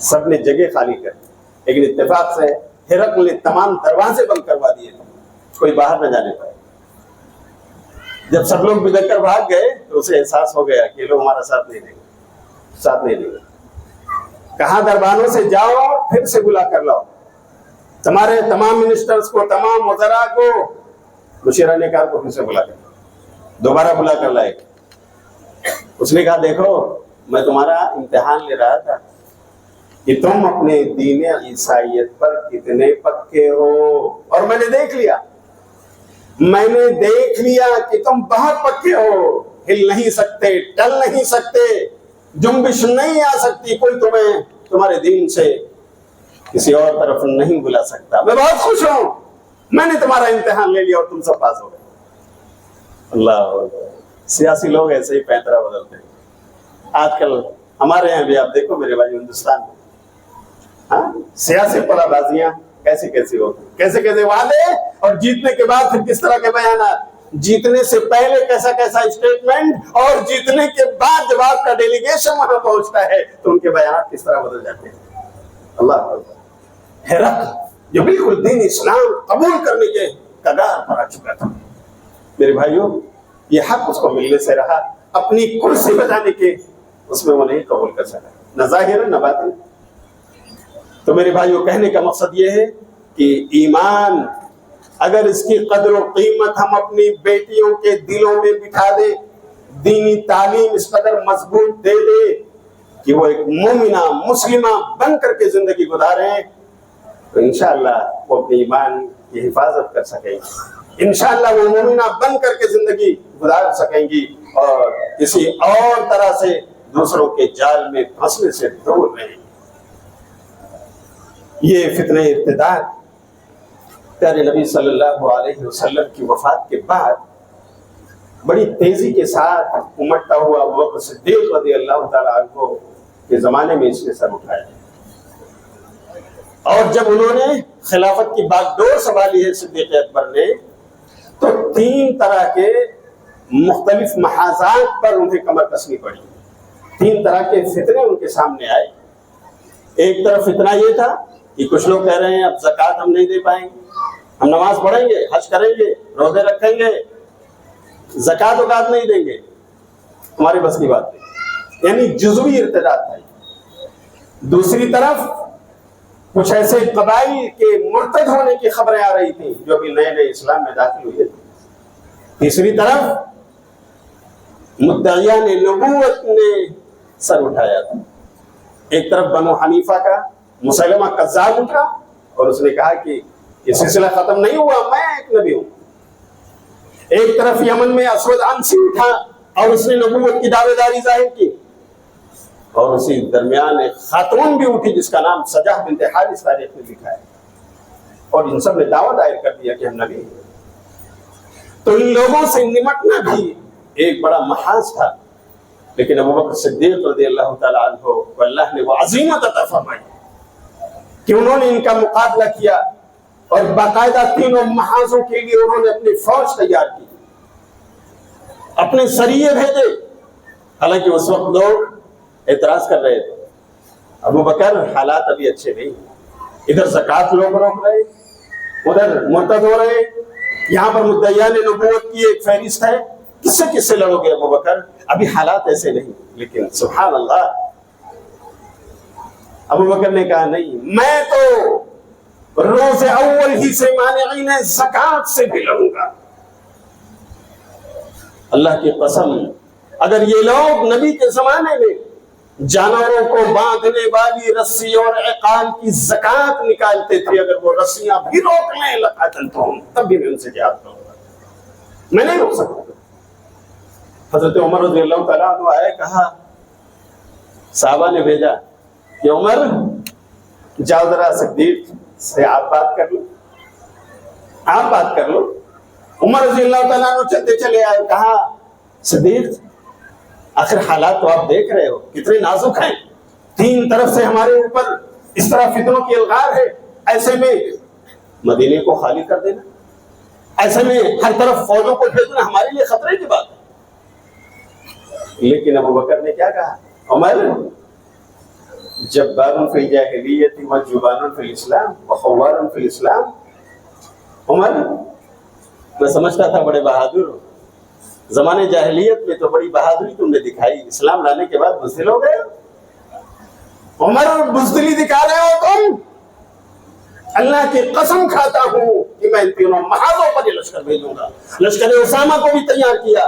سب نے جگہ خالی کر دی، لیکن اتفاق سے ہرقل نے تمام دروازے بند کروا دیے، کوئی باہر نہ جانے پائے. جب سب لوگ بدک کر بھاگ گئے تو اسے احساس ہو گیا کہ لوگ ہمارا ساتھ نہیں دیں گے، ساتھ نہیں دیں گے. کہا دربانوں سے جاؤ پھر سے بلا کر لاؤ تمہارے تمام منسٹرز کو، تمام وزراء کو. مشیران کار کو پھر سے بلا کر دوبارہ بلا کر لائے. اس نے کہا دیکھو میں تمہارا امتحان لے رہا تھا کہ تم اپنے دین عیسائیت پر کتنے پکے ہو، اور میں نے دیکھ لیا کہ تم بہت پکے ہو. ہل نہیں سکتے، ٹل نہیں سکتے، جنبش نہیں آ سکتی، کوئی تمہیں تمہارے دین سے کسی اور طرف نہیں بلا سکتا. میں بہت خوش ہوں، میں نے تمہارا امتحان لے لیا اور تم سب پاس ہو گئے. اللہ، سیاسی لوگ ایسے ہی پیترا بدلتے ہیں. آج کل ہمارے یہاں بھی آپ دیکھو میرے بھائی ہندوستان میں، ہاں سیاسی پلا بازیاں کیسے کیسے ہوتی، کیسے کیسے وعدے، اور جیتنے کے بعد پھر کس طرح کے بیانات. جیتنے سے پہلے کیسا کیسا اسٹیٹمنٹ، اور جیتنے کے بعد جب آپ کا ڈیلیگیشن وہاں پہنچتا ہے تو ان کے بیانات کس طرح بدل جاتے ہیں. اللہ ہرقل جو بالکل دین اسلام قبول کرنے کے کگار پر آ چکا تھا. میرے بھائیوں یہ حق اس کو ملنے سے رہا، اپنی کرسی بجانے کے اس میں وہ نہیں قبول کر سکا، نہ ظاہر نہ باطن. تو میرے بھائیوں کہنے کا مقصد یہ ہے کہ ایمان اگر اس کی قدر و قیمت ہم اپنی بیٹیوں کے دلوں میں بٹھا دیں، دینی تعلیم اس قدر مضبوط دے دے کہ وہ ایک مومنہ مسلمہ بن کر کے زندگی گزاریں، تو انشاءاللہ وہ اپنے ایمان کی حفاظت کر سکیں گی، انشاءاللہ وہ مومنہ بن کر کے زندگی گزار سکیں گی، اور کسی اور طرح سے دوسروں کے جال میں پھنسنے سے دور رہیں. یہ فتنہ ارتداد پیارے نبی صلی اللہ علیہ وسلم کی وفات کے بعد بڑی تیزی کے ساتھ امٹتا ہوا ابو بکر صدیق رضی اللہ تعالیٰ عنہ کے زمانے میں اس نے سر اٹھایا. اور جب انہوں نے خلافت کی باغ ڈور سنبھالی ہے صدیق اکبر نے، تو 3 طرح کے مختلف محاذات پر انہیں کمر کسنی پڑی. 3 طرح کے فتنے ان کے سامنے آئے. ایک طرف فتنہ یہ تھا کہ کچھ لوگ کہہ رہے ہیں اب زکوٰۃ ہم نہیں دے پائیں گے، ہم نماز پڑھیں گے، حج کریں گے، روزے رکھیں گے، زکوٰۃ وکات نہیں دیں گے، ہماری بس کی بات نہیں. یعنی جزوی ارتداد تھا. دوسری طرف کچھ ایسے قبائل کے مرتد ہونے کی خبریں آ رہی تھیں جو ابھی نئے نئے اسلام میں داخل ہوئے تھے. تیسری طرف مدعیان نبوت نے سر اٹھایا تھا. ایک طرف بنو حنیفہ کا مسلمہ کذاب اٹھا اور اس نے کہا کہ یہ سلسلہ ختم نہیں ہوا، میں ایک نبی ہوں. ایک طرف یمن میں اسود عنسی اٹھا اور اس نے نبوت کی دعوے داری ظاہر کی. اور اسی درمیان ایک خاتون بھی اٹھی جس کا نام سجاہ بنت حارث تاریخ میں لکھا ہے، اور ان سب نے دعویٰ دائر کر دیا کہ ہم نبی ہیں. تو ان لوگوں سے نمٹنا بھی ایک بڑا محاذ تھا. لیکن ابو بکر صدیق رضی اللہ تعالیٰ عنہ کو اللہ نے وہ عظیمت عطا فرمائی کہ انہوں نے ان کا مقابلہ کیا، اور باقاعدہ 3 محاذوں کے لیے انہوں نے اپنی فوج تیار کی، اپنے سریے بھیجے. حالانکہ اس وقت لوگ اعتراض کر رہے تھے، ابو بکر حالات ابھی اچھے نہیں، ادھر زکوٰۃ لوگ روک رہے، ادھر مرتد ہو رہے، یہاں پر مدعیان نبوت کی ایک فہرست ہے، کس سے لڑو گے ابو بکر، ابھی حالات ایسے نہیں. لیکن سبحان اللہ ابو بکر نے کہا نہیں، میں تو روز اول ہی سے مانعین زکوٰۃ سے بھی لڑوں گا. اللہ کی قسم اگر یہ لوگ نبی کے زمانے میں جانوروں کو باندھنے والی رسی اور عقال کی زکوٰۃ نکالتے تھے، اگر وہ رسیاں بھی روک لیں لقاتلتہم، تب بھی میں ان سے جہاد کروں گا، میں نہیں روک سکتا. حضرت عمر رضی اللہ تعالیٰ عنہ آئے، کہا صحابہ نے بھیجا کہ عمر جاؤ ذرا صدیق سے آپ بات کر لو، آپ بات کر لو. عمر رضی اللہ تعالیٰ عنہ چلتے چلے آئے، کہا صدیق آخر حالات تو آپ دیکھ رہے ہو کتنے نازک ہیں، تین طرف سے ہمارے اوپر اس طرح فتنوں کی الغار ہے، ایسے میں مدینے کو خالی کر دینا، ایسے میں ہر طرف فوجوں کو بھیجنا ہمارے لیے خطرے کی بات ہے۔ لیکن ابو بکر نے کیا کہا؟ عمر جبار فی الجاہلیت وجبان فی الاسلام وخوار فی الاسلام، عمر میں سمجھتا تھا بڑے بہادر ہو، زمانے جاہلیت میں تو بڑی بہادری تم نے دکھائی، اسلام لانے کے بعد بزدل ہو گئے۔ عمر بزدلی دکھا رہے ہو تم، اللہ کی قسم کھاتا ہوں کہ میں ان تینوں محاذوں پر یہ لشکر بھیجوں گا۔ لشکر اسامہ کو بھی تیار کیا،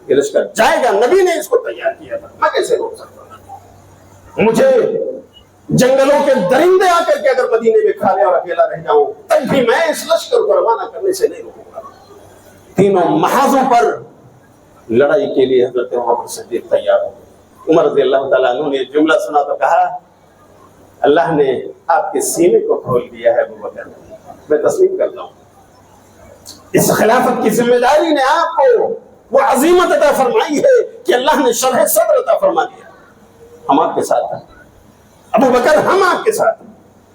یہ لشکر جائے گا، نبی نے اس کو تیار کیا تھا، میں کیسے روک سکتا ہوں؟ مجھے جنگلوں کے درندے آ کر کے اگر مدینے میں کھا لے اور اکیلا رہ جاؤں تب بھی میں اس لشکر کو روانہ کرنے سے نہیں روکوں گا۔ تینوں محاذوں پر لڑائی کے لیے حضرت عمر صدیق تیار ہو۔ عمر رضی اللہ تعالیٰ عنہ نے جملہ سنا تو کہا اللہ نے آپ کے سینے کو کھول دیا ہے ابو بکر، میں تسلیم کرتا ہوں۔ اس خلافت کی ذمہ داری نے آپ کو وہ عظیمت عطا فرمائی ہے کہ اللہ نے شرح صدر عطا فرما دیا، ہم آپ کے ساتھ ہیں ابو بکر، ہم آپ کے ساتھ ہیں۔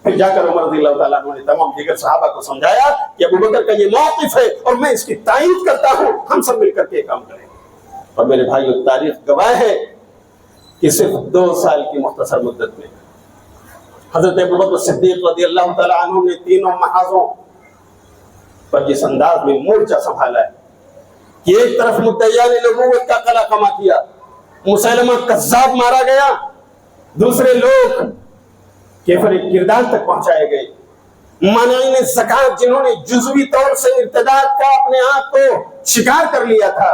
پھر جا کر عمر رضی اللہ تعالیٰ عنہ نے تمام دیگر صحابہ کو سمجھایا کہ ابو بکر کا یہ موقف ہے اور میں اس کی تائید کرتا ہوں، ہم سب مل کر کے کام کریں گے۔ اور میرے بھائیو تاریخ گواہ ہے کہ صرف 2 سال کی مختصر مدت میں حضرت ابو بکر صدیق رضی اللہ تعالیٰ عنہ نے تینوں محاذوں پر جس انداز میں مورچہ سنبھالا ہے کہ ایک طرف مدعیان نبوت کا قلعہ کما کیا، مسیلمہ کذاب مارا گیا، دوسرے لوگ کیفر کردار تک پہنچائے گئے، مانعین زکات جنہوں نے جزوی طور سے ارتداد کا اپنے آپ کو شکار کر لیا تھا،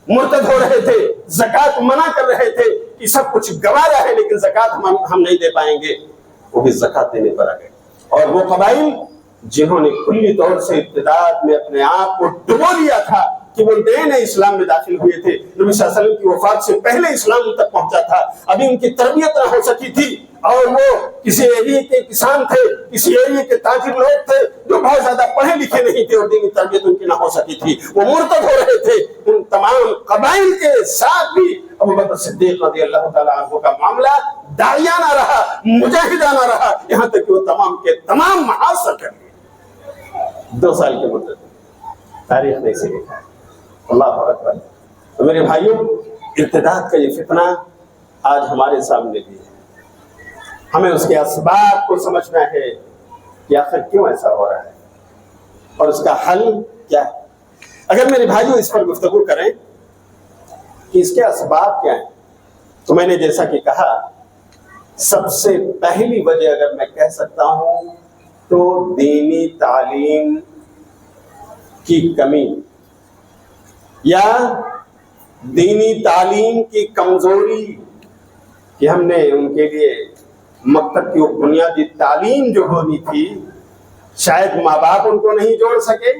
مرتد ہو رہے تھے، زکات منع کر رہے تھے کہ سب کچھ گوارا ہے لیکن زکات ہم نہیں دے پائیں گے، وہ بھی زکات دینے پر آ گئے۔ اور وہ قبائل جنہوں نے کلی طور سے ارتداد میں اپنے آپ کو ڈبو لیا تھا کہ وہ نئے نئے اسلام میں داخل ہوئے تھے، نبی صلی اللہ علیہ وسلم کی وفات سے پہلے اسلام ان تک پہنچا تھا، ابھی ان کی تربیت نہ ہو سکی تھی، اور وہ کسی ایریے کے کسان تھے، کسی ایریے کے تاجر لوگ تھے جو بہت زیادہ پڑھے لکھے نہیں تھے اور دینی تربیت ان کی نہ ہو سکی تھی، وہ مرتد ہو رہے تھے۔ ان تمام قبائل کے ساتھ بھی ابو بکر صدیق رضی اللہ تعالیٰ عنہ کا معاملہ داعیانہ رہا، مجاہدانہ رہا، یہاں تک کہ وہ تمام کے تمام محاصر کر لیے 2 سال کی مدت میں۔ تاریخ نے اسے لکھا ہے۔ اللہ اکبر۔ تو میرے بھائیوں، ارتداد کا یہ فتنہ آج ہمارے سامنے بھی ہے، ہمیں اس کے اسباب کو سمجھنا ہے کہ آخر کیوں ایسا ہو رہا ہے اور اس کا حل کیا ہے۔ اگر میرے بھائیوں اس پر گفتگو کریں کہ اس کے اسباب کیا ہیں تو میں نے جیسا کہ کہا سب سے پہلی وجہ اگر میں کہہ سکتا ہوں تو دینی تعلیم کی کمی یا دینی تعلیم کی کمزوری، کہ ہم نے ان کے لیے مکتب کی وہ بنیادی تعلیم جو ہونی تھی شاید ماں باپ ان کو نہیں جوڑ سکے،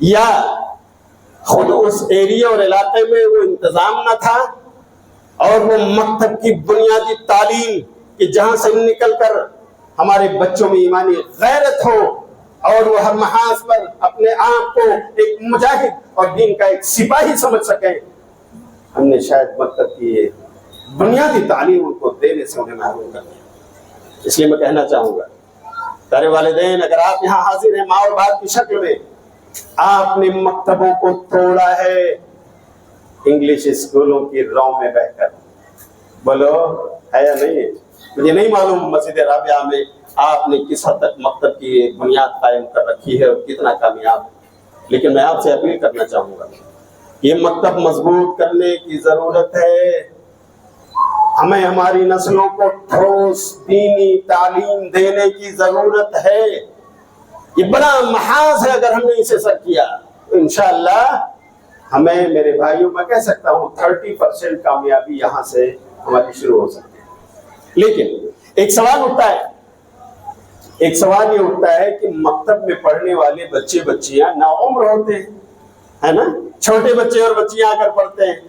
یا خود اس ایریا اور علاقے میں وہ انتظام نہ تھا، اور وہ مکتب کی بنیادی تعلیم کہ جہاں سے نکل کر ہمارے بچوں میں ایمانی غیرت ہو اور وہ ہر محاذ پر اپنے آپ کو ایک مجاہد اور دین کا ایک سپاہی سمجھ سکیں، ہم نے شاید مکتب کی یہ بنیادی تعلیم ان کو دینے سے انہیں محروم کر دیا۔ اس لیے میں کہنا چاہوں گا پیارے والدین، اگر آپ یہاں حاضر ہیں ماں اور باپ کی شکل میں، آپ نے مکتبوں کو توڑا ہے انگلش اسکولوں کی رو میں بہ کر، بولو ہے یا نہیں ہے؟ مجھے نہیں معلوم مسجد رابعہ میں آپ نے کس حد تک مکتب کی بنیاد قائم کر رکھی ہے اور کتنا کامیاب ہے، لیکن میں آپ سے اپیل کرنا چاہوں گا یہ مکتب مضبوط کرنے کی ضرورت ہے، ہمیں ہماری نسلوں کو ٹھوس دینی تعلیم دینے کی ضرورت ہے، یہ بڑا محاذ ہے، اگر ہم نے اسے سر کیا تو انشاءاللہ ہمیں میرے بھائیوں میں کہہ سکتا ہوں 30% کامیابی یہاں سے ہماری شروع ہو سکتی ہے۔ لیکن ایک سوال اٹھتا ہے کہ مکتب میں پڑھنے والے بچے بچیاں نا عمر ہوتے ہیں، ہے نا، چھوٹے بچے اور بچیاں آ کر پڑھتے ہیں،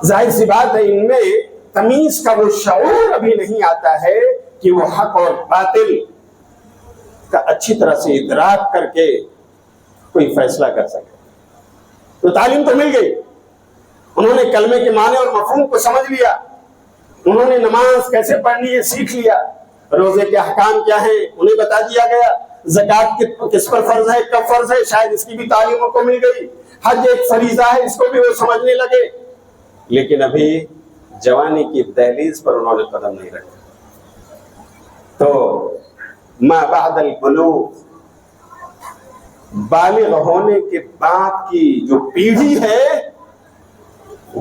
ظاہر سی بات ہے ان میں تمیز کا وہ شعور ابھی نہیں آتا ہے کہ وہ حق اور باطل کا اچھی طرح سے ادراک کر کے کوئی فیصلہ کر سکے۔ تو تعلیم تو مل گئی انہوں نے کلمے کے معنی اور مفہوم کو سمجھ لیا، انہوں نے نماز کیسے پڑھنی ہے سیکھ لیا، روزے کے احکام کیا ہیں انہیں بتا دیا گیا، زکوٰۃ کس پر فرض ہے، کب فرض ہے، شاید اس کی بھی تعلیم ان کو مل گئی، حج ایک فریضہ ہے اس کو بھی وہ سمجھنے لگے۔ لیکن ابھی جوانی کی دہلیز پر انہوں نے قدم نہیں رکھا۔ تو ما بعد البلوغ، بالغ ہونے کے بعد کی جو پیڑھی ہے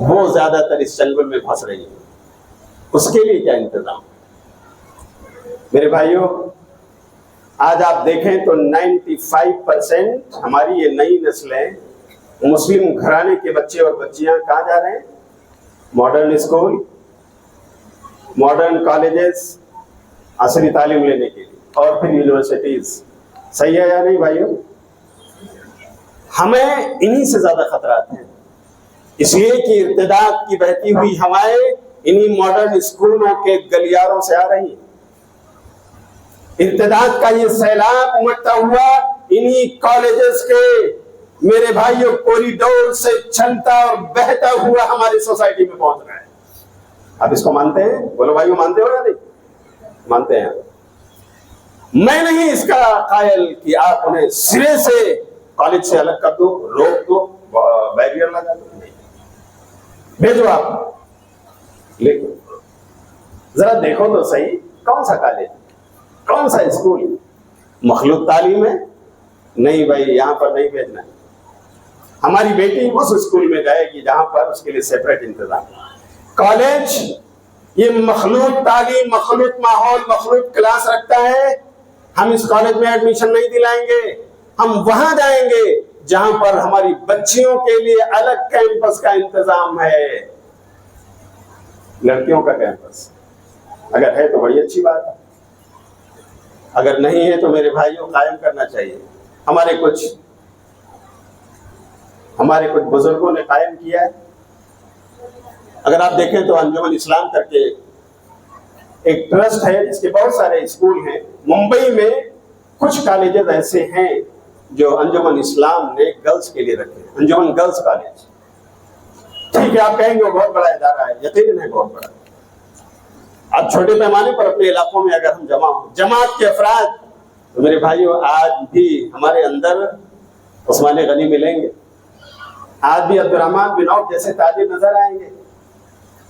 وہ زیادہ تر اس چنگل میں پھنس رہی ہے، اس کے لیے کیا انتظام؟ میرے بھائیوں، آج آپ دیکھیں تو 95% ہماری یہ نئی نسلیں مسلم گھرانے کے بچے اور بچیاں کہاں جا رہے ہیں؟ ماڈرن اسکول، ماڈرن کالجز، عصری تعلیم لینے کے لیے، اور پھر یونیورسٹیز۔ صحیح ہے یا نہیں بھائیوں؟ ہمیں انہی سے زیادہ خطرات ہیں، اس لیے کہ ارتداد کی بہتی ہوئی ہوائیں انہی ماڈرن اسکولوں کے گلیاروں سے آ رہی ہیں۔ ارتداد کا یہ سیلاب امٹتا ہوا انہی کالجز کے میرے بھائیوں کوریڈور سے چلتا اور بہتا ہوا ہماری سوسائٹی میں پہنچ رہا ہے۔ آپ اس کو مانتے ہیں؟ بولو بھائیوں، مانتے ہو یا نہیں؟ مانتے ہیں۔ میں نہیں اس کا قائل کہ آپ انہیں سرے سے کالج سے الگ کر دو، روک دو، بیریئر لگا دو، نہیں، بھیجو آپ۔ لیکن ذرا دیکھو تو صحیح، کون سا کالج، کون سا اسکول مخلوط تعلیم ہے؟ نہیں بھائی، یہاں پر نہیں بھیجنا ہے۔ ہماری بیٹی اس اسکول میں جائے گی جہاں پر اس کے لیے سیپریٹ انتظام۔ کالج یہ مخلوط تعلیم، مخلوط ماحول، مخلوط کلاس رکھتا ہے۔ ہم اس کالج میں ایڈمیشن نہیں دلائیں گے، ہم وہاں جائیں گے جہاں پر ہماری بچیوں کے لیے الگ کیمپس کا انتظام ہے، لڑکیوں کا کیمپس۔ اگر ہے تو بڑی اچھی بات ہے، اگر نہیں ہے تو میرے بھائیوں قائم کرنا چاہیے۔ ہمارے کچھ بزرگوں نے قائم کیا ہے۔ اگر آپ دیکھیں تو انجمن اسلام کر کے ایک ٹرسٹ ہے جس کے بہت سارے اسکول ہیں۔ ممبئی میں کچھ کالجز ایسے ہیں جو انجمن اسلام نے گرلز کے لیے رکھے، انجمن گرلز کالج۔ ٹھیک ہے، آپ کہیں گے وہ بہت بڑا ادارہ ہے، یقیناً ہے بہت بڑا۔ اب چھوٹے پیمانے پر اپنے علاقوں میں اگر ہم جمع ہوں، جماعت کے افراد، تو میرے بھائیوں آج بھی ہمارے اندر عثمان غنی ملیں گے، آج بھی عبد الرحمن بن عوف جیسے تاجر نظر آئیں گے،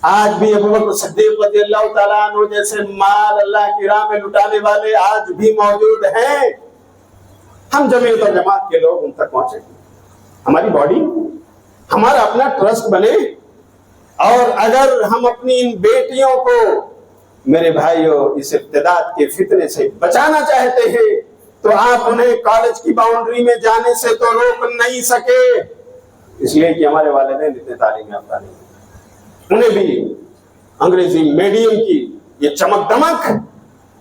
آج بھی ابوبکر صدیق رضی اللہ تعالیٰ عنہ جیسے مال اللہ کی راہ میں لٹانے والے آج بھی موجود ہیں۔ ہم جمعیت اور جماعت کے لوگ ان تک پہنچے، ہماری باڈی، ہمارا اپنا ٹرسٹ بنے، اور اگر ہم اپنی ان بیٹیوں کو میرے بھائیوں اس ارتداد کے فتنے سے بچانا چاہتے ہیں تو آپ انہیں کالج کی باؤنڈری میں جانے سے تو روک نہیں سکے، اس لیے کہ ہمارے والدین اتنے تعلیم یافتہ نہیں، انہیں بھی انگریزی میڈیم کی یہ چمک دمک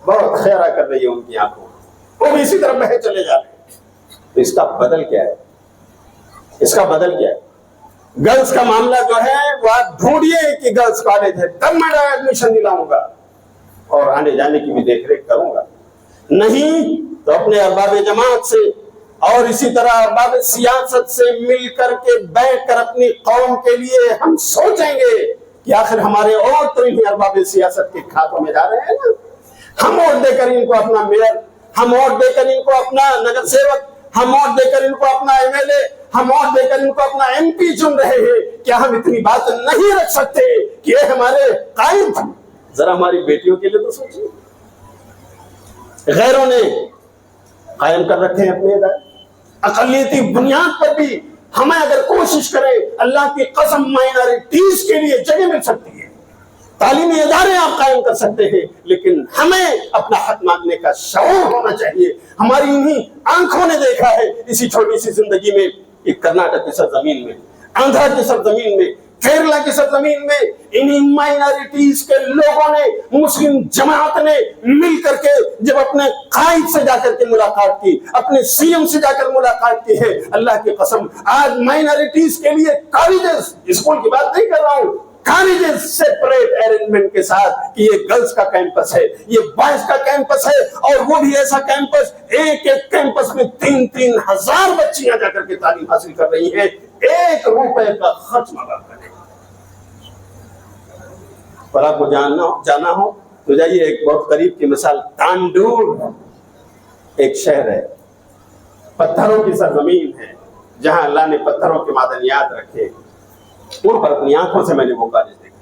بہت خیرہ کر رہی ہے ان کی آنکھوں، وہ بھی اسی طرح بہے چلے جا رہے ہیں۔ تو اس کا بدل کیا ہے؟ اس کا بدل کیا ہے؟ گرلز کا معاملہ جو ہے وہ آپ ڈھونڈیے کہ گرلز کالج ہے، تب میں ایڈمیشن دلاؤں گا اور آنے جانے کی بھی دیکھ ریکھ کروں گا، نہیں تو اپنے ارباب جماعت سے اور اسی طرح ارباب سیاست سے مل کر کے بیٹھ کر اپنی قوم کے لیے ہم سوچیں گے کہ آخر ہمارے اور تو انہیں ارباب سیاست کے کھاتوں میں جا رہے ہیں نا، ہم ووٹ دے کر ان کو اپنا میئر، ہم ووٹ دے کر ان کو اپنا نگر سیوک، ہم ووٹ دے کر ان کو اپنا ایم ایل اے، ہم ووٹ دے کر ان کو اپنا ایم پی چن رہے ہیں۔ کیا ہم اتنی بات نہیں رکھ سکتے کہ یہ ہمارے قائد؟ ذرا ہماری بیٹیوں کے لیے تو سوچیے، غیروں نے قائم کر رکھے ہیں اپنے ادارے، اقلیتی بنیاد پر بھی ہمیں اگر کوشش کریں اللہ کی قسم مائنارٹیز کے لیے جگہ مل سکتی ہے، تعلیمی ادارے آپ قائم کر سکتے ہیں، لیکن ہمیں اپنا حق مانگنے کا شعور ہونا چاہیے۔ ہماری انہی آنکھوں نے دیکھا ہے اسی چھوٹی سی زندگی میں کہ کرناٹک کی سرزمین میں، آندھرا کی سرزمین میں، کیرلا کی سرزمین میں انہی مائنارٹیز کے لوگوں نے، مسلم جماعت نے مل کر کے جب اپنے قائد سے جا کر کے ملاقات کی، اپنے سی ایم سے جا کر ملاقات کی ہے، اللہ کی قسم آج مائنارٹیز کے لیے کالجز، اسکول کی بات نہیں کر رہا ہوں، کالجز سیپریٹ ارینجمنٹ کے ساتھ کہ یہ گرلز کا کیمپس ہے، یہ بوائز کا کیمپس ہے، اور وہ بھی ایسا کیمپس ایک ایک کیمپس میں 3,000 بچیاں جا کر کے تعلیم حاصل کر رہی ہیں، 1 روپے کا خرچ نہ کریں۔ اور آپ کو جانا ہو تو جائیے، ایک بہت قریب کی مثال تانڈور ایک شہر ہے، پتھروں کی سرزمین ہے، جہاں اللہ نے پتھروں کے معدنیات رکھے، وہاں پر اپنی آنکھوں سے میں نے وہ کالج دیکھا۔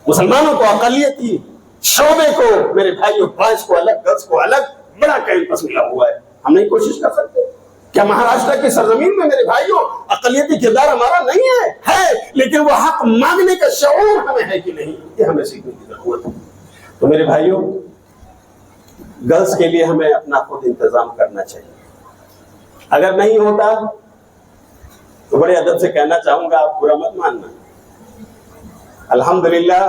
مسلمانوں کو، اقلیتی شعبے کو، میرے بھائیوں، بوائز کو الگ، گرلز کو الگ، بڑا کیمپس ملا ہوا ہے۔ ہم نہیں کوشش کر سکتے کیا مہاراشٹر کی سرزمین میں میرے بھائیوں اقلیتی کردار ہمارا نہیں ہے، لیکن وہ حق مانگنے کا شعور ہمیں ہے کہ نہیں، یہ ہمیں سیکھنے کی ضرورت ہے۔ تو میرے بھائیوں، گرلز کے لیے ہمیں اپنا خود انتظام کرنا چاہیے۔ اگر نہیں ہوتا تو بڑے ادب سے کہنا چاہوں گا، آپ برا مت ماننا، الحمدللہ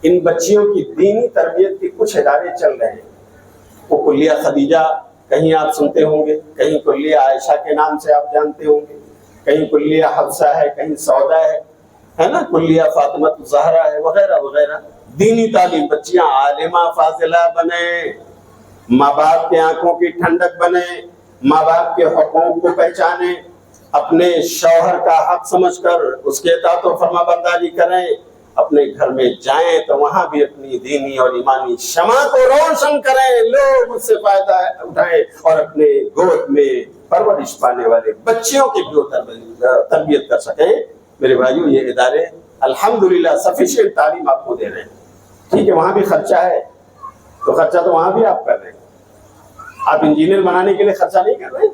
ان بچیوں کی دینی تربیت کے کچھ ادارے چل رہے ہیں۔ وہ کلیہ خدیجہ کہیں آپ سنتے ہوں گے، کہیں کلیہ عائشہ کے نام سے آپ جانتے ہوں گے، کہیں کلیہ حفصہ ہے، کہیں سودا ہے نا، کلیہ فاطمہ الزہرا ہے، وغیرہ وغیرہ۔ دینی تعلیم، بچیاں عالمہ فاضلہ بنے، ماں باپ کے آنکھوں کی ٹھنڈک بنے، ماں باپ کے حقوق کو پہچانے، اپنے شوہر کا حق سمجھ کر اس کے اطاعت و فرما برداری کریں، اپنے گھر میں جائیں تو وہاں بھی اپنی دینی اور ایمانی شمع کو روشن کریں، لوگ اس سے فائدہ اٹھائیں اور اپنے گود میں پرورش پانے والے بچیوں کی بھی تربیت کر سکیں۔ میرے بھائیوں، یہ ادارے الحمدللہ سفیشینٹ تعلیم آپ کو دے رہے ہیں۔ ٹھیک ہے، وہاں بھی خرچہ ہے، تو خرچہ تو وہاں بھی آپ کر رہے ہیں۔ آپ انجینئر بنانے کے لیے خرچہ نہیں کر رہے،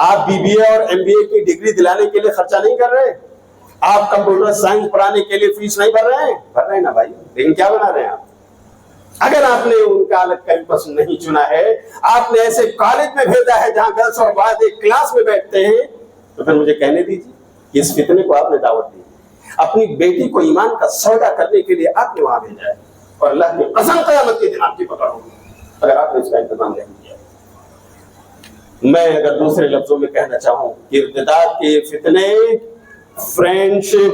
آپ بی بی اے اور ایم بی اے کی ڈگری دلانے کے لیے خرچہ نہیں کر رہے، آپ کمپیوٹر سائنس پڑھانے کے لیے فیس نہیں بھر رہے ہیں نا بھائی، لیکن کیا بنا رہے ہیں آپ؟ اگر آپ نے ان کا الگ کیمپس نہیں چنا ہے، آپ نے ایسے کالج میں بھیجا ہے جہاں گرلز اور بوائز ایک کلاس میں بیٹھتے ہیں، تو پھر مجھے کہنے دیجیے کہ اس فتنے کو آپ نے دعوت دی، اپنی بیٹی کو ایمان کا سودا کرنے کے لیے آپ نے وہاں بھیجا ہے، اور اللہ کی قسم قیامت کے دن آپ کی پکڑ ہوگی اگر آپ نے اس کا انتظام نہیں کیا۔ میں اگر دوسرے لفظوں میں کہنا چاہوں کہ ارتداد کے فتنے، فرینڈشپ،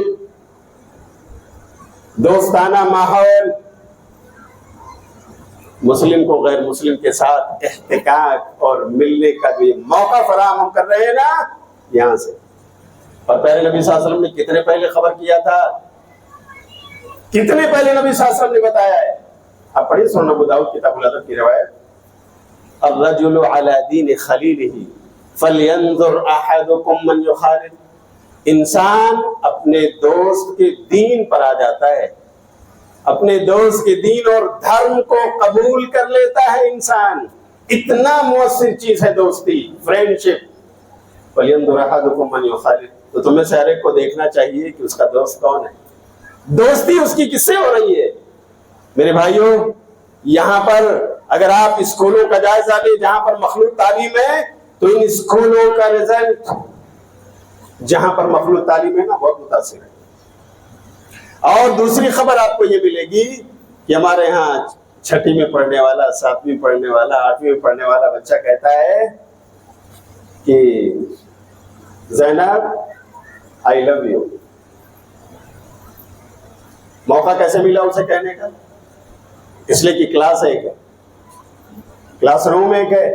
دوستانہ ماحول، مسلم کو غیر مسلم کے ساتھ احتکاک اور ملنے کا جو موقع فراہم ہم کر رہے ہیں نا، یہاں سے۔ اور پہلے نبی صلی اللہ علیہ وسلم نے کتنے پہلے خبر کیا تھا، کتنے پہلے نبی صلی اللہ علیہ وسلم نے بتایا ہے۔ آپ پڑھیے سنن ابو داؤد کتاب الادب کی روایت، الرجل علی دین خلیلہ فلینظر احدکم من یخالل، انسان اپنے دوست کے دین پر آ جاتا ہے، اپنے دوست کے دین اور دھرم کو قبول کر لیتا ہے انسان۔ اتنا مؤثر چیز ہے دوستی، فرینڈشپ۔ فلینظر احدکم من یخالل، تو تمہیں سے ہر ایک کو دیکھنا چاہیے کہ اس کا دوست کون ہے، دوستی اس کی کس سے ہو رہی ہے۔ میرے بھائیوں، یہاں پر اگر آپ اسکولوں کا جائزہ لیں جہاں پر مخلوط تعلیم ہے، تو ان اسکولوں کا رزلٹ جہاں پر مخلوط تعلیم ہے نا، بہت متاثر ہے۔ اور دوسری خبر آپ کو یہ ملے گی کہ ہمارے ہاں چھٹی میں پڑھنے والا، ساتویں پڑھنے والا، آٹھویں میں پڑھنے والا بچہ کہتا ہے کہ زینب آئی لو یو۔ موقع کیسے ملا اسے کہنے کا؟ اس لیے کہ کلاس ایک ہے، کلاس روم ایک ہے،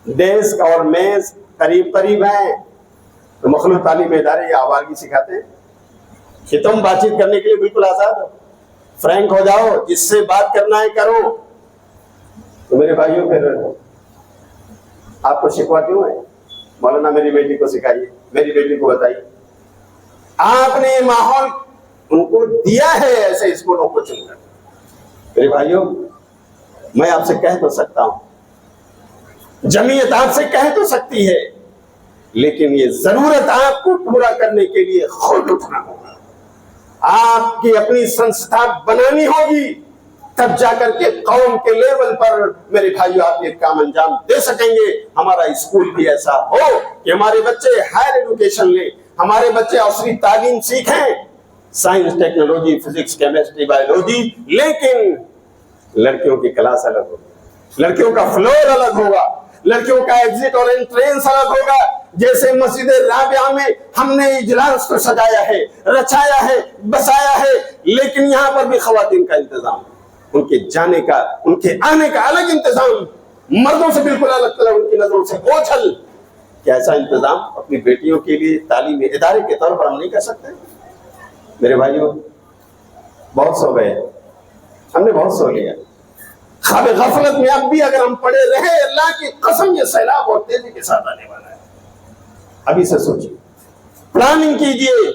ڈیسک اور میز قریب قریب ہیں، تو مخلوط تعلیم ادارے یہ آوارگی سکھاتے ہیں کہ تم بات چیت کرنے کے لیے بالکل آزاد ہو، فرینک ہو جاؤ، جس سے بات کرنا ہے کرو۔ تو میرے بھائیوں، پھر آپ کو شکوہ کیوں ہے؟ مولانا میری بیٹی کو سکھائیے، میری بیٹی کو بتائیے۔ آپ نے ماحول ان کو دیا ہے ایسے اسکولوں کو چن کر۔ میرے بھائیوں، میں آپ سے کہہ تو سکتا ہوں، جمعیت آپ سے کہہ تو سکتی ہے، لیکن یہ ضرورت آپ کو پورا کرنے کے لیے خود اٹھنا ہوگا، آپ کی اپنی سنستھا بنانی ہوگی، تب جا کر کے قوم کے لیول پر میرے بھائیو آپ یہ کام انجام دے سکیں گے۔ ہمارا اسکول بھی ایسا ہو کہ ہمارے بچے ہائر ایڈوکیشن لیں، ہمارے بچے عصری تعلیم سیکھیں، science, technology, physics, chemistry, biology, لیکن لڑکیوں کی کلاس الگ ہوگی، لڑکیوں کا فلور الگ ہوگا، لڑکیوں کا ایگزٹ اور انٹرینس الگ ہوگا۔ جیسے مسجد رابعہ میں ہم نے اجلاس کو سجایا ہے، رچایا ہے، بسایا ہے، لیکن یہاں پر بھی خواتین کا انتظام، ان کے جانے کا، ان کے آنے کا الگ انتظام، مردوں سے بالکل الگ طرح ان کی نظروں سے اوجھل۔ کیا ایسا انتظام اپنی بیٹیوں کے لیے تعلیمی ادارے کے طور پر ہم نہیں کر سکتے؟ میرے بھائیوں، بہت سو گئے، ہم نے بہت سو لیا. خواب غفلت میں اب بھی اگر ہم پڑے رہے، اللہ کی قسم یہ سیلاب اور تیزی کے ساتھ آنے والا ہے. ابھی سے سوچیے، پلاننگ کیجئے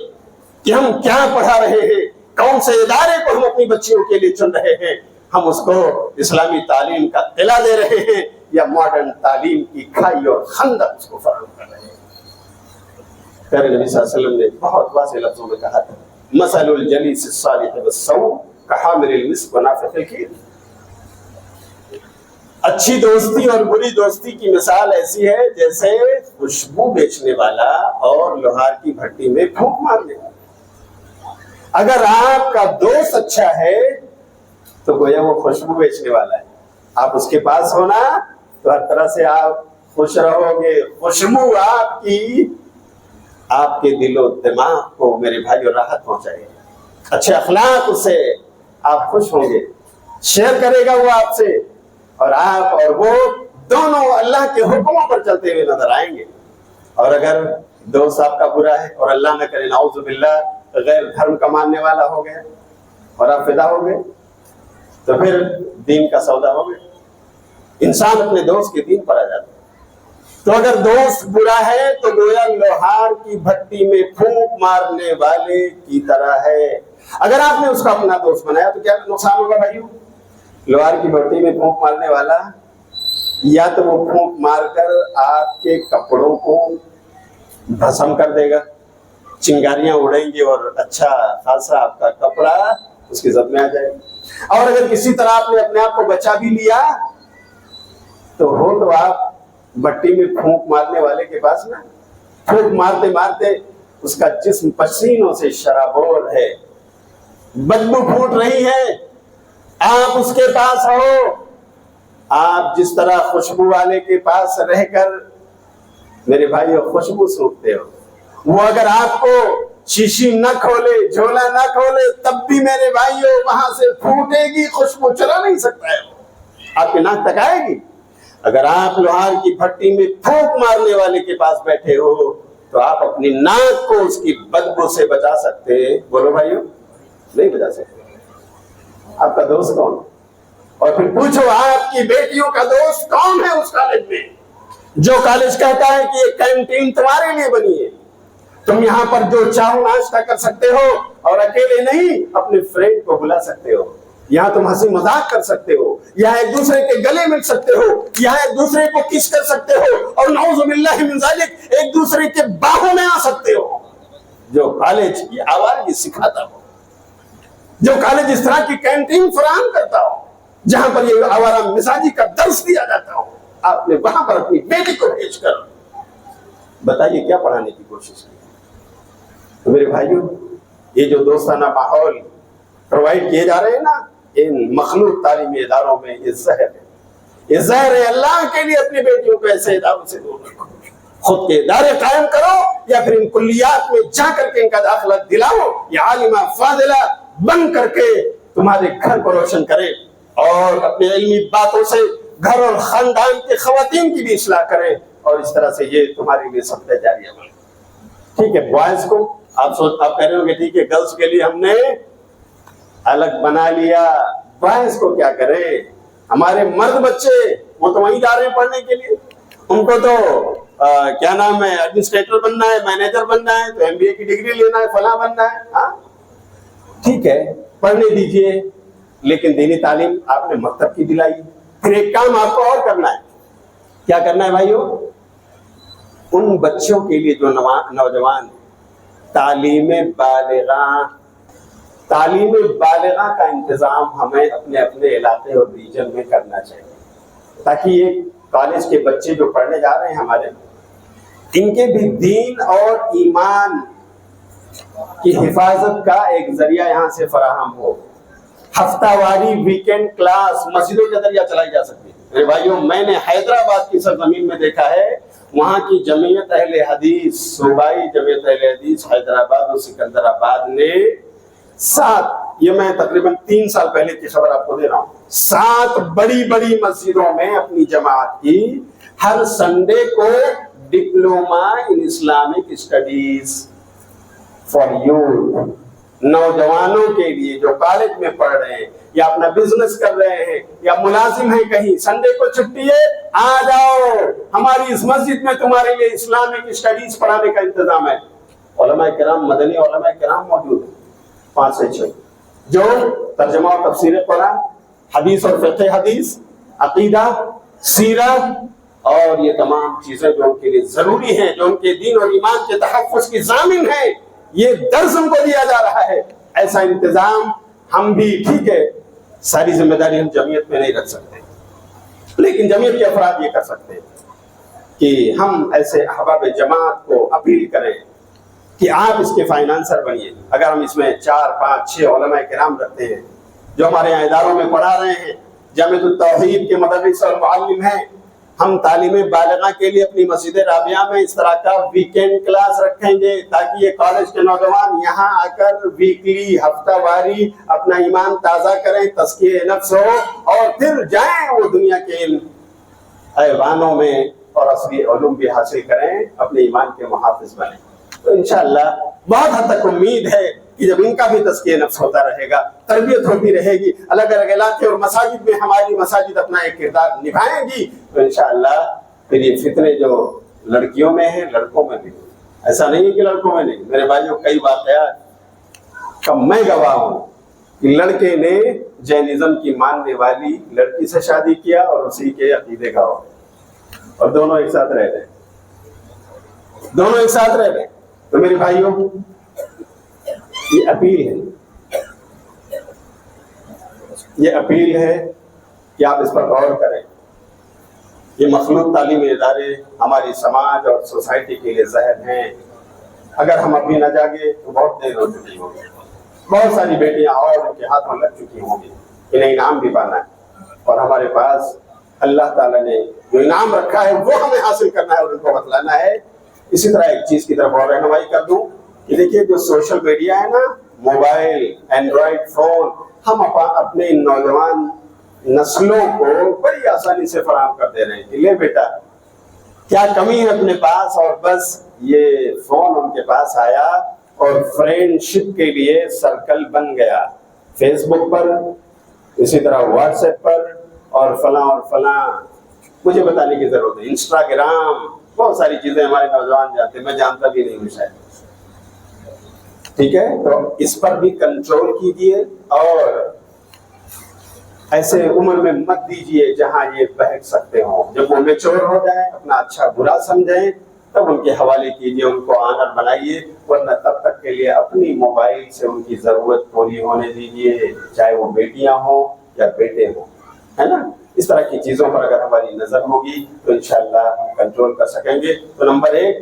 کہ ہم کیا پڑھا رہے ہیں، کون سے ادارے کو ہم اپنی بچیوں کے لیے چن رہے ہیں. ہم اس کو اسلامی تعلیم کا قلعہ دے رہے ہیں یا ماڈرن تعلیم کی کھائی اور خندق اس کو فراہم کر رہے ہیں. پیارے نبی صلی اللہ علیہ وسلم نے بہت واضح لفظوں میں کہا تھا، مثل الجلیس الصالح والسوء کحامل المسک ونافخ الکیر. اچھی دوستی اور بری دوستی کی مثال ایسی ہے جیسے خوشبو بیچنے والا اور لوہار کی بھٹی میں پھونک مارنے والا. اگر آپ کا دوست اچھا ہے تو گویا وہ خوشبو بیچنے والا ہے، آپ اس کے پاس ہونا تو ہر طرح سے آپ خوش رہو گے. خوشبو آپ کے دل و دماغ کو میرے بھائیو راحت پہنچائے گی. اچھے اخلاق سے آپ خوش ہوں گے، شیئر کرے گا وہ آپ سے، اور آپ اور وہ دونوں اللہ کے حکموں پر چلتے ہوئے نظر آئیں گے. اور اگر دوست آپ کا برا ہے اور اللہ نہ کرے نعوذ باللہ غیر دھرم کا ماننے والا ہو گیا اور آپ فدا ہو گئے تو پھر دین کا سودا ہو گیا. انسان اپنے دوست کے دین پر آ جاتا ہے. تو اگر دوست برا ہے تو گویا لوہار کی بھٹی میں پھونک مارنے والے کی طرح ہے. اگر آپ نے اس کو اپنا دوست بنایا تو کیا نقصان ہوگا بھائیو؟ لوہار کی بھٹی میں پھونک مارنے والا یا تو وہ پھونک مار کر آپ کے کپڑوں کو بھسم کر دے گا، چنگاریاں اڑیں گی اور اچھا خاصا آپ کا کپڑا اس کی زد میں آ جائے گا. اور اگر کسی طرح آپ نے اپنے آپ کو بچا بھی لیا تو آپ بٹی میں پھونک مارنے والے کے پاس نا، پھونک مارتے مارتے اس کا جسم پسینوں سے شرابور ہے، بدبو پھوٹ رہی ہے، آپ اس کے پاس ہو. آپ جس طرح خوشبو والے کے پاس رہ کر میرے بھائیو خوشبو سونگتے ہو، وہ اگر آپ کو شیشی نہ کھولے، جھولا نہ کھولے، تب بھی میرے بھائیو وہاں سے پھوٹے گی خوشبو، چلا نہیں سکتا ہے، آپ کے ناک تک آئے گی. اگر آپ لوہار کی بھٹی میں پھونک مارنے والے کے پاس بیٹھے ہو تو آپ اپنی ناک کو اس کی بدبو سے بچا سکتے؟ بولو بھائیو، نہیں بچا سکتے. آپ کا دوست کون؟ اور پھر پوچھو آپ کی بیٹیوں کا دوست کون ہے اس کالج میں، جو کالج کہتا ہے کہ یہ کینٹین تمہارے لیے بنی ہے، تم یہاں پر جو چاہو ناشتہ کر سکتے ہو اور اکیلے نہیں اپنے فرینڈ کو بلا سکتے ہو. یہاں تم ہنسی مذاق کر سکتے ہو، یہاں ایک دوسرے کے گلے مل سکتے ہو، یہاں ایک دوسرے کو کس کر سکتے ہو، اور نعوذ باللہ من ذالک ایک دوسرے کے باہوں میں آ سکتے ہو. جو کالج یہ آوارگی سکھاتا ہو، جو کالج اس طرح کی کینٹین فراہم کرتا ہو جہاں پر یہ آوارہ مزاجی کا درس دیا جاتا ہو، آپ نے وہاں پر اپنی بیٹی کو بھیج کر بتائیے کیا پڑھانے کی کوشش کی. تو میرے بھائیو، یہ جو دوستانہ ماحول پرووائڈ کیے جا رہے ہیں نا ان مخلوط تعلیمی اداروں میں، یہ زہر ہے. یہ زہر ہے. اللہ کے لیے اپنی بیٹیوں کو ایسے اداروں سے دور رکھو. خود کے ادارے قائم کرو یا پھر ان کلیات میں جا کر کے ان کا داخلہ دلاؤ. یہ عالمہ فاضلہ بن کر کے تمہارے گھر کو روشن کرے اور اپنے علمی باتوں سے گھر اور خاندان کے خواتین کی بھی اصلاح کرے، اور اس طرح سے یہ تمہارے لیے صدقہ جاریہ بنے. ٹھیک ہے، بوائز کو آپ کہہ رہے ہو کہ ٹھیک ہے گرلس کے لیے ہم نے الگ بنا لیا، بوائز کو کیا کریں؟ ہمارے مرد بچے وہ تو وہیں جا رہے ہیں پڑھنے کے لیے، ان کو تو کیا نام ہے ایڈمنسٹریٹر بننا ہے، مینیجر بننا ہے، تو MBA کی ڈگری لینا ہے، فلاں بننا ہے. ہاں ٹھیک ہے پڑھنے دیجئے، لیکن دینی تعلیم آپ نے مکتب کی دلائی. پھر ایک کام آپ کو اور کرنا ہے. کیا کرنا ہے بھائیو؟ ان بچوں کے لیے جو نوجوان تعلیم بالغہ کا انتظام ہمیں اپنے اپنے علاقے اور ریجن میں کرنا چاہیے، تاکہ یہ کالج کے بچے جو پڑھنے جا رہے ہیں ہمارے، ان کے بھی دین اور ایمان کی حفاظت کا ایک ذریعہ یہاں سے فراہم ہو. ہفتہ واری ویکینڈ کلاس مسجدوں کے ذریعہ چلائی جا سکتی ہے. میرے بھائیوں، میں نے حیدرآباد کی سرزمین میں دیکھا ہے، وہاں کی جمعیت اہل حدیث، صوبائی جمعیت اہل حدیث حیدرآباد اور سکندرآباد نے 7، یہ میں تقریباً 3 سال پہلے کی خبر آپ کو دے رہا ہوں، 7 بڑی بڑی مسجدوں میں اپنی جماعت کی ہر سنڈے کو diploma in Islamic studies for youth نوجوانوں کے لیے جو کالج میں پڑھ رہے ہیں یا اپنا بزنس کر رہے ہیں یا ملازم ہیں کہیں، سنڈے کو چھٹی ہے، آ جاؤ ہماری اس مسجد میں تمہارے لیے اسلامک اسٹڈیز پڑھانے کا انتظام ہے۔ علماء کرام، مدنی علماء کرام موجود ہیں 5 سے 6 جو ترجمہ اور تفسیر قرآن، حدیث اور فقہ حدیث، عقیدہ، سیرت اور یہ تمام چیزیں جو ان کے لیے ضروری ہیں، جو ان کے دین اور ایمان کے تحفظ کی ضامن ہیں، یہ درس ان کو دیا جا رہا ہے۔ ایسا انتظام ہم بھی، ٹھیک ہے ساری ذمہ داری ہم جمعیت میں نہیں رکھ سکتے، لیکن جمعیت کے افراد یہ کر سکتے ہیں کہ ہم ایسے احباب جماعت کو اپیل کریں کہ آپ اس کے فائنانسر بنیے۔ اگر ہم اس میں 4 5 6 علماء کرام رکھتے ہیں جو ہمارے یہاں اداروں میں پڑھا رہے ہیں، جامعۃ التوحید کے مدرس اور معلم ہیں، ہم تعلیم بالغہ کے لیے اپنی مسجد رابعہ میں اس طرح کا ویکینڈ کلاس رکھیں گے تاکہ یہ کالج کے نوجوان یہاں آ کر ویکلی، ہفتہ واری اپنا ایمان تازہ کریں، تزکیہ نفس ہو، اور پھر جائیں وہ دنیا کے علم ایوانوں میں اور اصلی علوم بھی حاصل کریں، اپنے ایمان کے محافظ بنیں۔ تو انشاءاللہ بہت حد تک امید ہے کہ جب ان کا بھی تزکیہ نفس ہوتا رہے گا، تربیت ہوتی رہے گی، الگ الگ علاقے اور مساجد میں ہماری مساجد اپنا ایک کردار نبھائیں گی، تو انشاءاللہ پھر یہ فتنے جو لڑکیوں میں ہیں لڑکوں میں بھی، ایسا نہیں ہے کہ لڑکوں میں نہیں۔ میرے بھائیوں، کئی واقعات کا میں گواہ ہوں کہ لڑکے نے جینزم کی ماننے والی لڑکی سے شادی کیا اور اسی کے عقیدے کا ہو، اور دونوں ایک ساتھ رہ رہے، دونوں ایک ساتھ رہ رہے۔ تو میرے بھائیوں، یہ اپیل ہے کہ آپ اس پر غور کریں۔ یہ مخلوط تعلیمی ادارے ہماری سماج اور سوسائٹی کے لیے زہر ہیں۔ اگر ہم ابھی نہ جاگے تو بہت دیر ہو چکی ہوگی، بہت ساری بیٹیاں اور ان کے ہاتھوں لگ چکی ہوں گی، انہیں انعام بھی پانا ہے، اور ہمارے پاس اللہ تعالیٰ نے جو انعام رکھا ہے وہ ہمیں حاصل کرنا ہے اور ان کو بتلانا ہے۔ اسی طرح ایک چیز کی طرف اور رہنمائی کر دوں کہ دیکھیے جو سوشل میڈیا ہے نا، موبائل، اینڈرائڈ فون، ہم اپنے نوجوان نسلوں کو بڑی آسانی سے فراہم کر دے رہے ہیں کہ لے بیٹا کیا کمی ہے اپنے پاس، اور بس یہ فون ان کے پاس آیا اور فرینڈ شپ کے لیے سرکل بن گیا، فیس بک پر، اسی طرح واٹس ایپ پر، اور فلاں مجھے بتانے کی ضرورت ہے، انسٹاگرام، بہت ساری چیزیں ہمارے نوجوان جانتے ہیں، میں جانتا بھی نہیں ہوں شاید۔ ٹھیک ہے، تو اس پر بھی کنٹرول کیجیے، اور ایسے عمر میں مت دیجیے جہاں یہ بہک سکتے ہوں۔ جب وہ میچور ہو جائیں، اپنا اچھا برا سمجھیں، تب ان کے حوالے کیجیے، ان کو آنر بنائیے، ورنہ تب تک کے لیے اپنی موبائل سے ان کی ضرورت پوری ہونے دیجیے، چاہے وہ بیٹیاں ہوں یا بیٹے ہوں، ہے نا۔ اس طرح کی چیزوں پر اگر ہماری نظر ہوگی تو انشاءاللہ ہم کنٹرول کر سکیں گے۔ تو نمبر 1،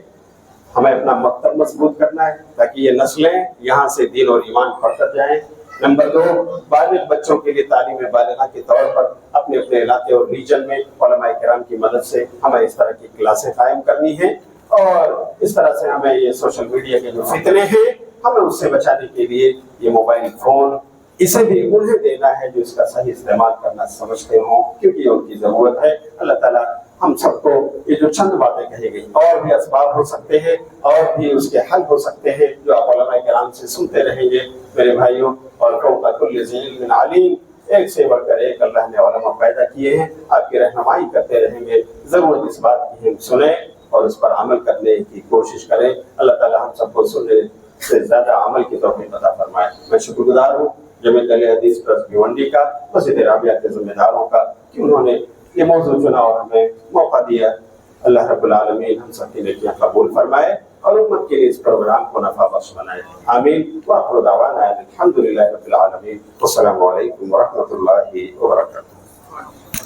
ہمیں اپنا مکتب مضبوط کرنا ہے تاکہ یہ نسلیں یہاں سے دین اور ایمان پڑھتے جائیں۔ نمبر 2، بالغ بچوں کے لیے تعلیم بالغہ کے طور پر اپنے اپنے علاقے اور ریجن میں علماء کرام کی مدد سے ہمیں اس طرح کی کلاسیں قائم کرنی ہیں، اور اس طرح سے ہمیں یہ سوشل میڈیا کے جو فتنے ہیں ہمیں اس سے بچانے کے لیے یہ موبائل فون اسے بھی انہیں دینا ہے جو اس کا صحیح استعمال کرنا سمجھتے ہوں، کیونکہ یہ ان کی ضرورت ہے۔ اللہ تعالیٰ ہم سب کو یہ جو چند باتیں کہی گئی، اور بھی اسباب ہو سکتے ہیں اور بھی اس کے حل ہو سکتے ہیں جو آپ علماء کرام سے سنتے رہیں گے میرے بھائیوں، اور فوق کل ذی علم علیم، ایک سے بڑھ کر ایک اللہ نے علماء پیدا کیے ہیں، آپ کی رہنمائی کرتے رہیں گے۔ ضرورت اس بات کی ہم سنیں اور اس پر عمل کرنے کی کوشش کریں۔ اللہ تعالیٰ ہم سب کو سننے سے زیادہ عمل کی توفیق عطا فرمائے۔ میں شکر گزار ہوں جامعۃ اہل حدیث ٹرسٹ بھیونڈی کا، مسجد رابعہ کے ذمہ داروں کا کہ انہوں نے یہ موضوع چنا اور ہمیں موقع دیا۔ اللہ رب العالمین ہم سب کی نیکیاں قبول فرمائے اور امت کے لیے اس پروگرام کو نفع بخش بنائے، آمین۔ وآخر دعوانا الحمد للہ رب العالمین، والسلام علیکم ورحمۃ اللہ وبرکاتہ۔